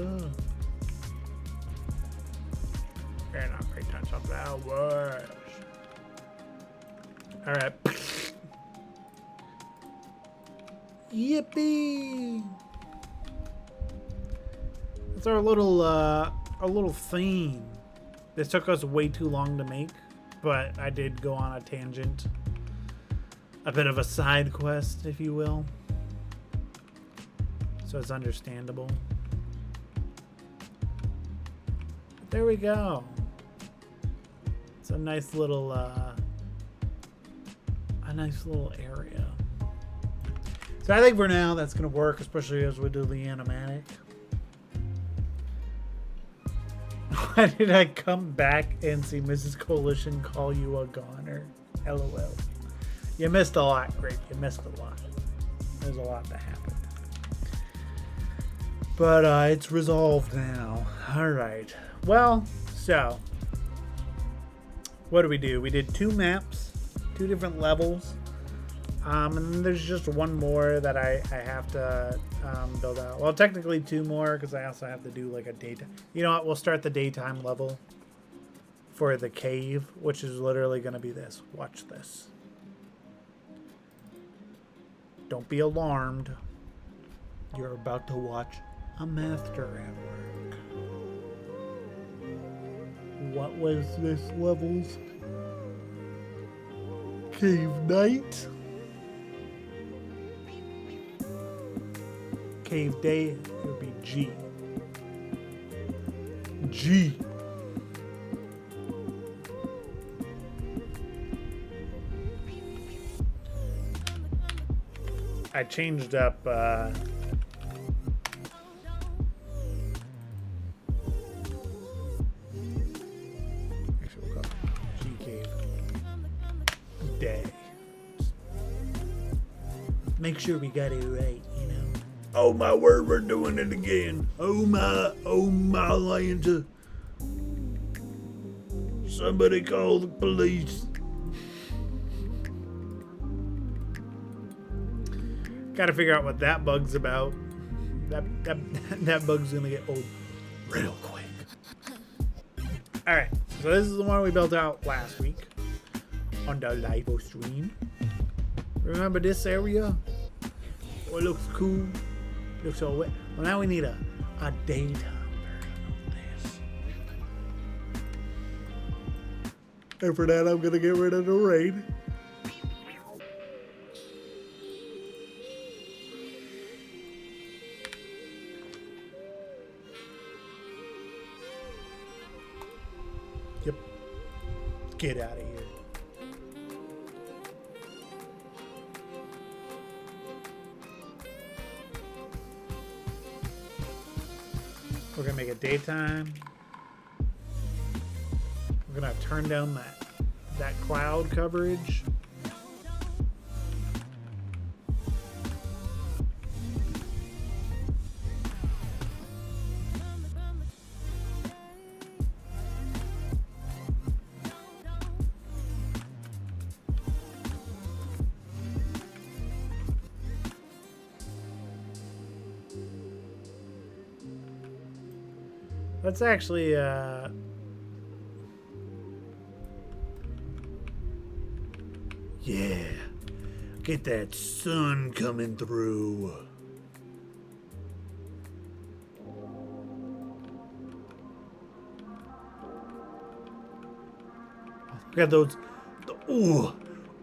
And I paint on sunflowers. Alright. Yippee! It's our little theme. This took us way too long to make, but I did go on a tangent. A bit of a side quest, if you will. So it's understandable. But there we go. It's a nice little area. So I think for now that's going to work, especially as we do the animatic. Why did I come back and see Mrs. Coalition call you a goner? LOL. You missed a lot, Grape. You missed a lot. There's a lot that happened. But it's resolved now. Alright. Well, so. What do? We did 2 maps. 2 different levels. And then there's just one more that I have to build out. Well, technically 2 more because I also have to do like a daytime. You know what? We'll start the daytime level for the cave, which is literally going to be this. Watch this. Don't be alarmed. You're about to watch a master at work. What was this level's cave night? Cave day, it would be G. G. I changed up actually we'll call it G Cave Day. Make sure we got it right, you know. Oh my word, we're doing it again. Oh my Lanta. Somebody call the police. Gotta figure out what that bug's about. That bug's gonna get old real quick. Alright, so this is the one we built out last week on the live stream. Remember this area? Oh, it looks cool. Looks so wet. Well, now we need a daytime version of this. And for that, I'm gonna get rid of the rain. Yep. Get out of here. We're gonna make it daytime. We're gonna turn down that cloud coverage. Let's actually yeah, get that sun coming through. We got those, oh,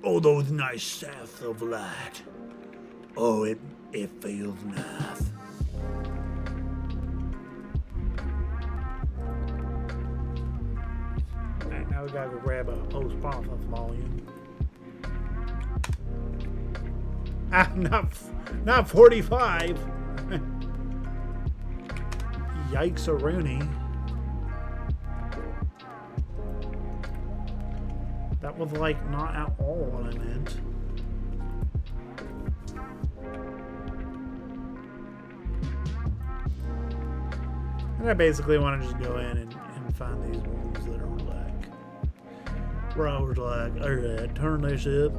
those nice shafts of light. Oh, it feels nice. Alright, now we gotta go grab a post process volume. Ah, not 45. Yikes, a Rooney. That was like not at all what I meant. And I basically want to just go in and find these ones that are like, where I was like, alright, turn this up.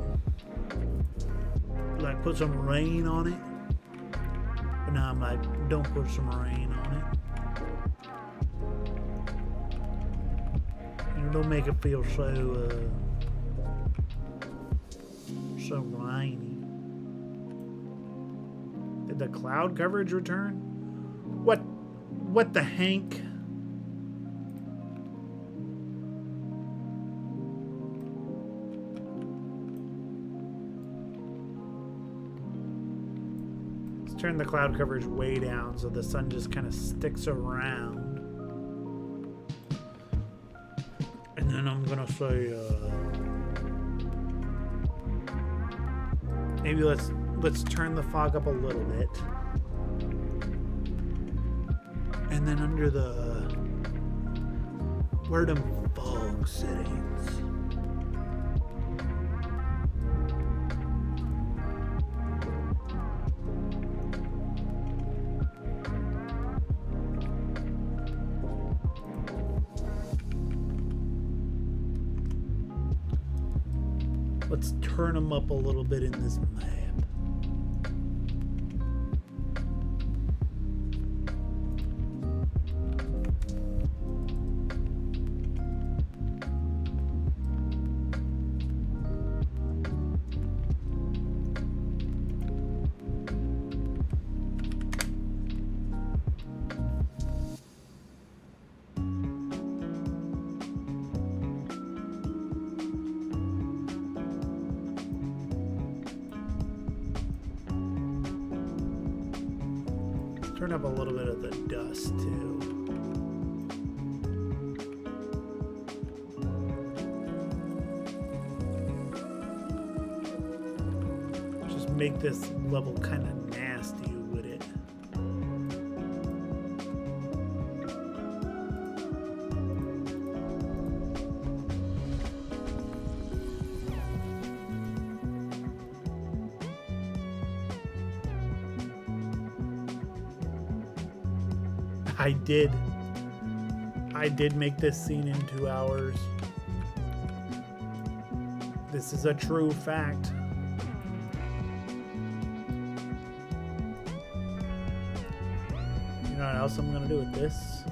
Like put some rain on it. But now I'm like, don't put some rain on it. You know, don't make it feel so rainy. Did the cloud coverage return? What the hank? Turn the cloud coverage way down so the sun just kind of sticks around. And then I'm gonna say maybe let's turn the fog up a little bit. And then under where are them fog settings? Let's turn them up a little bit in this map. Turn up a little bit of the dust too. Just make this level kind of nasty with it. I did make this scene in 2 hours. This is a true fact. You know what else I'm gonna do with this?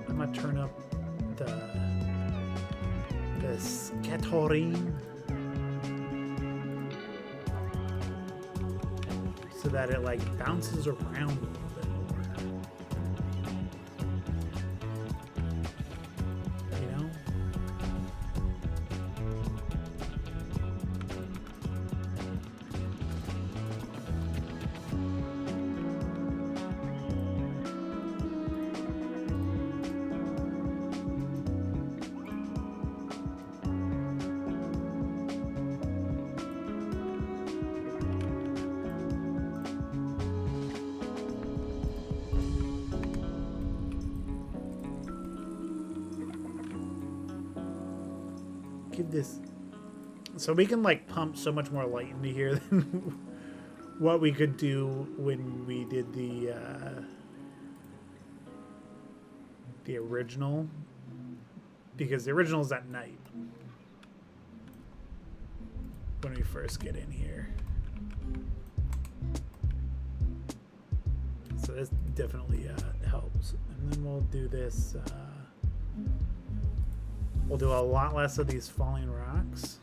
I'm gonna turn up the scattering so that it like bounces around a little bit more. You know? this, so we can like pump so much more light into here than what we could do when we did the original, because the original is at night when we first get in here. So this definitely helps. And then we'll do this. We'll do a lot less of these falling rocks.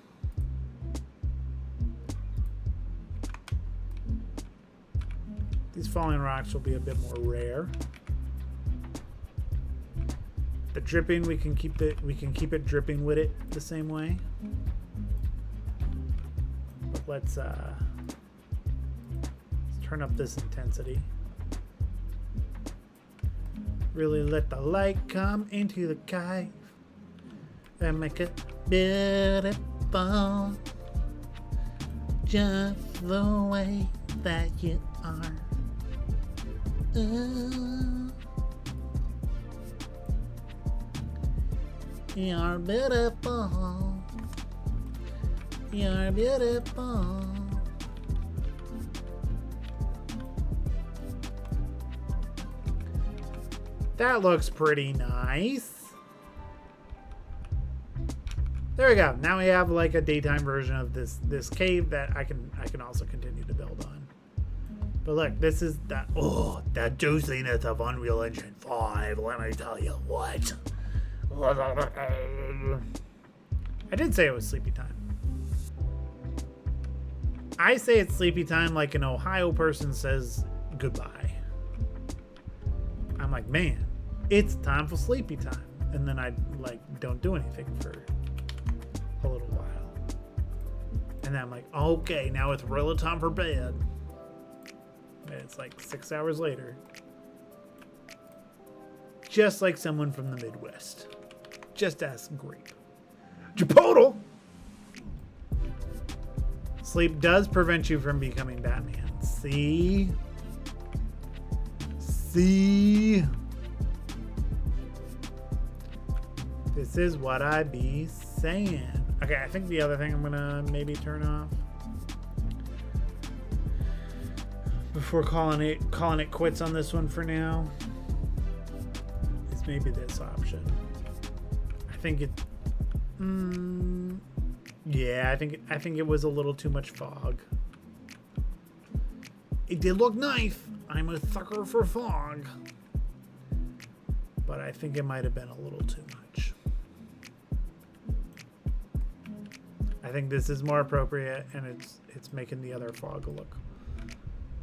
These falling rocks will be a bit more rare. The dripping, we can keep it dripping with it the same way. But let's turn up this intensity. Really let the light come into the cave and make it beautiful, just the way that you are. Ooh. You're beautiful. You're beautiful. That looks pretty nice. There we go. Now we have like a daytime version of this cave that I can also continue to build on. But look, this is that juiciness of Unreal Engine 5. Let me tell you what. I did say it was sleepy time. I say it's sleepy time like an Ohio person says goodbye. I'm like, man, it's time for sleepy time. And then I like don't do anything for a little while. And then I'm like, okay, now it's really time for bed. And it's like 6 hours later. Just like someone from the Midwest. Just ask Grape. Chipotle! Sleep does prevent you from becoming Batman. See? See? This is what I be saying. Okay, I think the other thing I'm gonna maybe turn off before calling it quits on this one for now is maybe this option. I think it. Yeah, I think it was a little too much fog. It did look nice. I'm a sucker for fog, but I think it might have been a little too much. I think this is more appropriate, and it's making the other fog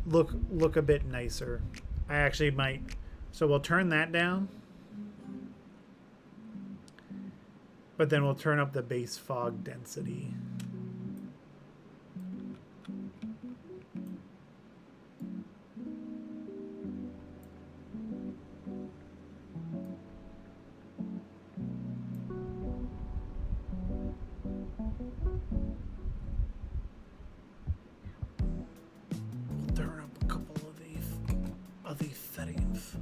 look a bit nicer. I actually might. So we'll turn that down. But then we'll turn up the base fog density. We'll turn up a couple of these settings.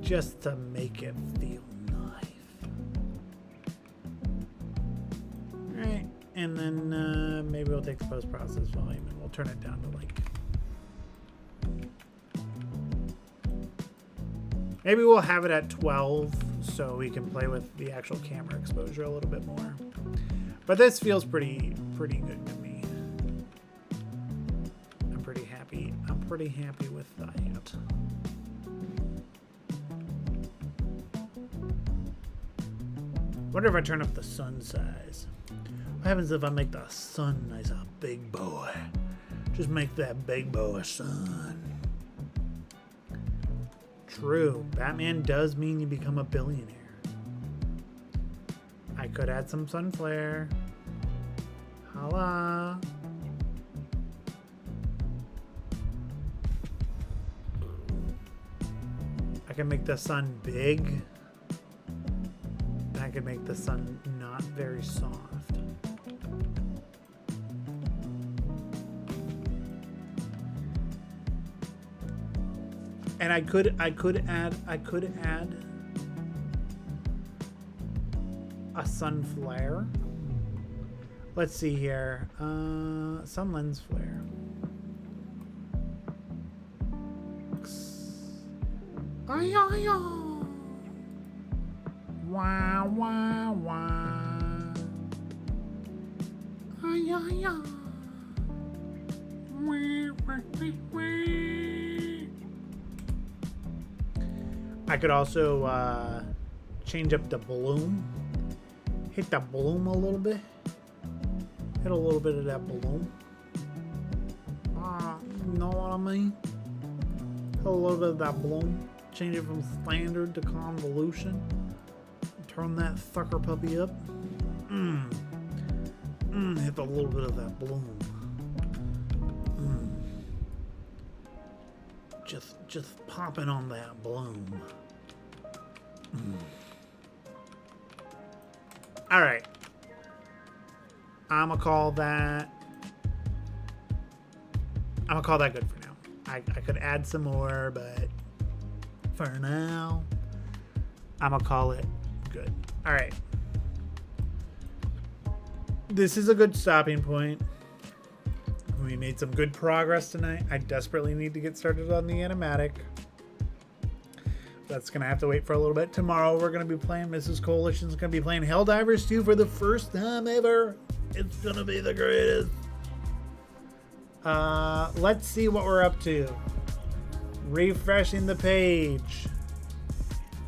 Just to make it feel nice. Alright, and then maybe we'll take the post-process volume and we'll turn it down to like... Maybe we'll have it at 12 so we can play with the actual camera exposure a little bit more. But this feels pretty good to me. I'm pretty happy with that. Wonder if I turn up the sun size. What happens if I make the sun nice, a big boy? Just make that big boy sun. True, Batman does mean you become a billionaire. I could add some sun flare. Holla. I can make the sun big. I could make the sun not very soft. And I could add a sun flare. Let's see here. Sun lens flare. Ay, ay, ay. Wah, wah, wah. Ay, ay, ay. Wah, wah, wah, wah. I could also change up the bloom. Hit the bloom a little bit. Hit a little bit of that bloom. You know what I mean? Hit a little bit of that bloom. Change it from standard to convolution. Turn that sucker puppy up. Hit a little bit of that bloom. Just popping on that bloom. All right. I'm gonna call that good for now. I could add some more, but for now, I'm gonna call it good. All right. This is a good stopping point. We made some good progress tonight. I desperately need to get started on the animatic. That's going to have to wait for a little bit. Tomorrow we're going to be playing Mrs. Coalition's going to be playing Helldivers 2 for the first time ever. It's going to be the greatest. Let's see what we're up to. Refreshing the page.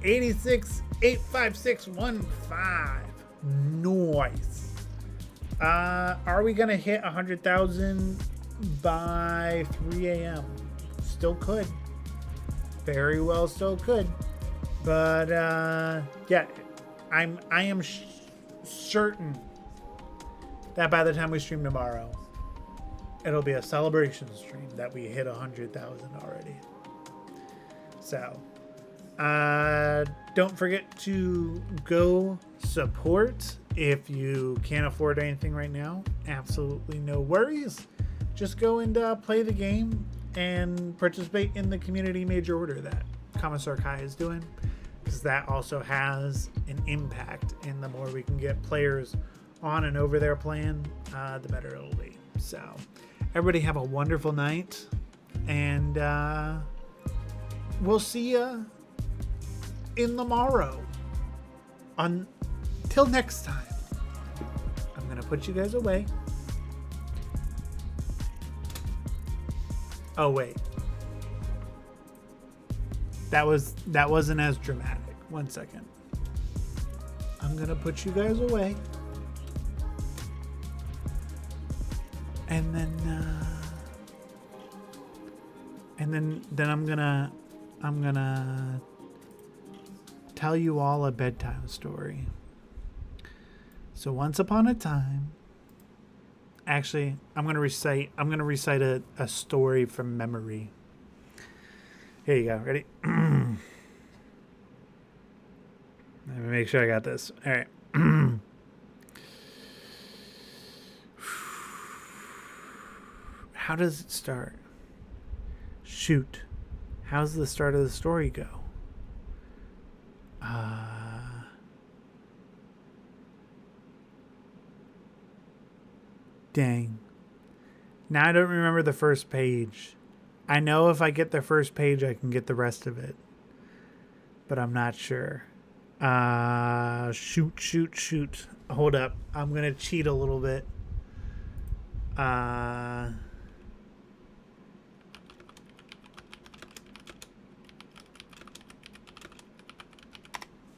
8685615. Nice. Are we gonna hit 100,000 by 3 a.m.? Still could. Very well, still could. But yeah, I am certain that by the time we stream tomorrow, it'll be a celebration stream that we hit 100,000 already. So, don't forget to go support. If you can't afford anything right now, absolutely no worries. Just go and play the game and participate in the community major order that Commissar Kai is doing, because that also has an impact. And the more we can get players on and over their plan, the better it'll be. So everybody have a wonderful night, and we'll see you in the morrow. Until next time, I'm gonna put you guys away. Oh wait, that wasn't as dramatic. 1 second. I'm gonna put you guys away, and then I'm gonna tell you all a bedtime story. So once upon a time, actually, I'm gonna recite a story from memory. Here you go. Ready? Let me make sure I got this. All right. How does it start? Shoot. How's the start of the story go? Dang. Now I don't remember the first page. I know if I get the first page, I can get the rest of it. But I'm not sure. Shoot. Hold up. I'm going to cheat a little bit. All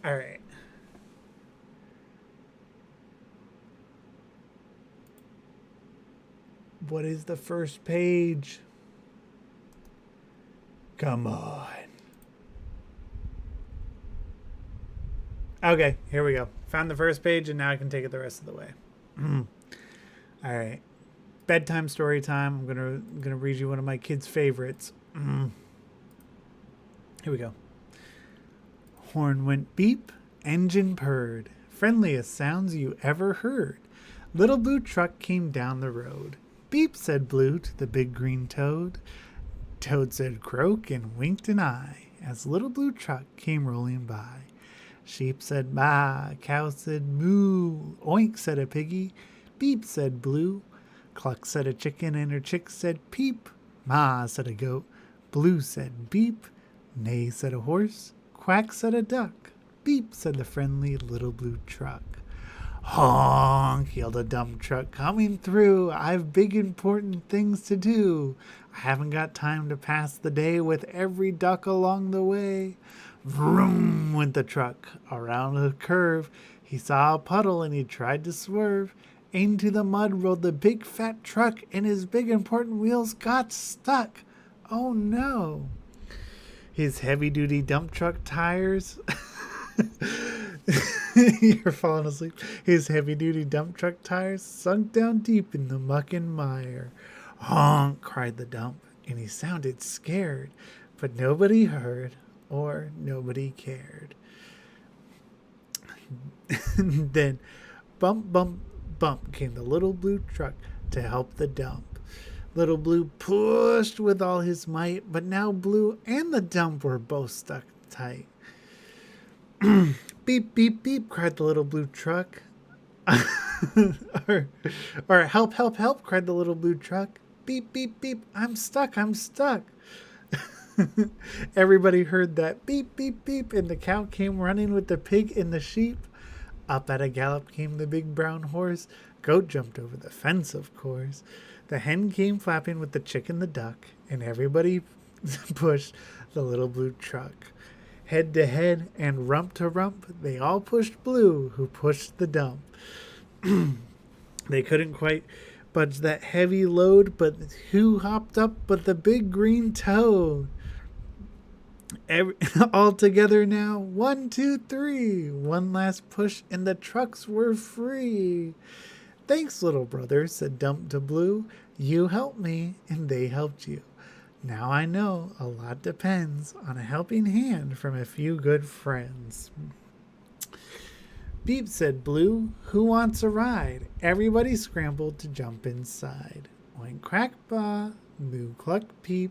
right. What is the first page? Come on. Okay, here we go. Found the first page, and now I can take it the rest of the way. All right. Bedtime story time. I'm gonna read you one of my kids' favorites. Here we go. Horn went beep, engine purred. Friendliest sounds you ever heard. Little blue truck came down the road. Beep, said Blue to the big green toad. Toad said croak and winked an eye as Little Blue Truck came rolling by. Sheep said baa, cow said moo, oink said a piggy, beep said blue, cluck said a chicken and her chick said peep, ma said a goat, blue said beep, neigh said a horse, quack said a duck, beep said the friendly Little Blue Truck. Honk, yelled a dump truck coming through. I've big important things to do. I haven't got time to pass the day with every duck along the way. Vroom went the truck. Around a curve, he saw a puddle and he tried to swerve. Into the mud rolled the big fat truck and his big important wheels got stuck. Oh no. His heavy-duty dump truck tires... You're falling asleep. His heavy-duty dump truck tires sunk down deep in the muck and mire. Honk, cried the dump, and he sounded scared, but nobody heard or nobody cared. Then bump, bump, bump came the Little Blue Truck to help the dump. Little Blue pushed with all his might, but now Blue and the dump were both stuck tight. Beep, beep, beep, cried the Little Blue Truck. or help, help, help, cried the Little Blue Truck. Beep, beep, beep, I'm stuck, I'm stuck. Everybody heard that beep, beep, beep, and the cow came running with the pig and the sheep. Up at a gallop came the big brown horse. Goat jumped over the fence, of course. The hen came flapping with the chick and the duck, and everybody pushed the Little Blue Truck. Head to head and rump to rump, they all pushed Blue, who pushed the dump. They couldn't quite budge that heavy load, but who hopped up but the big green toad? All together now, 1, 2, 3. One last push and the trucks were free. Thanks, little brother, said Dump to Blue. You helped me and they helped you. Now I know a lot depends on a helping hand from a few good friends. Beep, said Blue. Who wants a ride? Everybody scrambled to jump inside. Oink, crack, ba, moo, cluck, peep,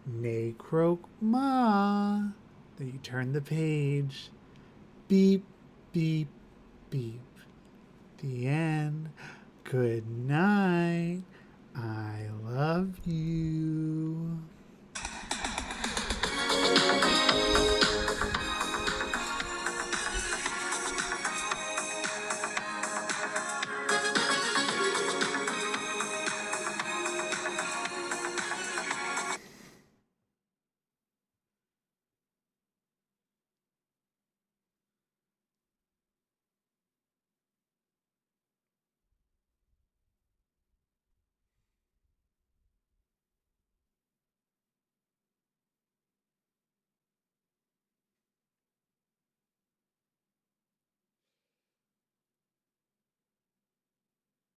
neigh, croak, ma. Then you turn the page. Beep, beep, beep. The end. Good night. I love you.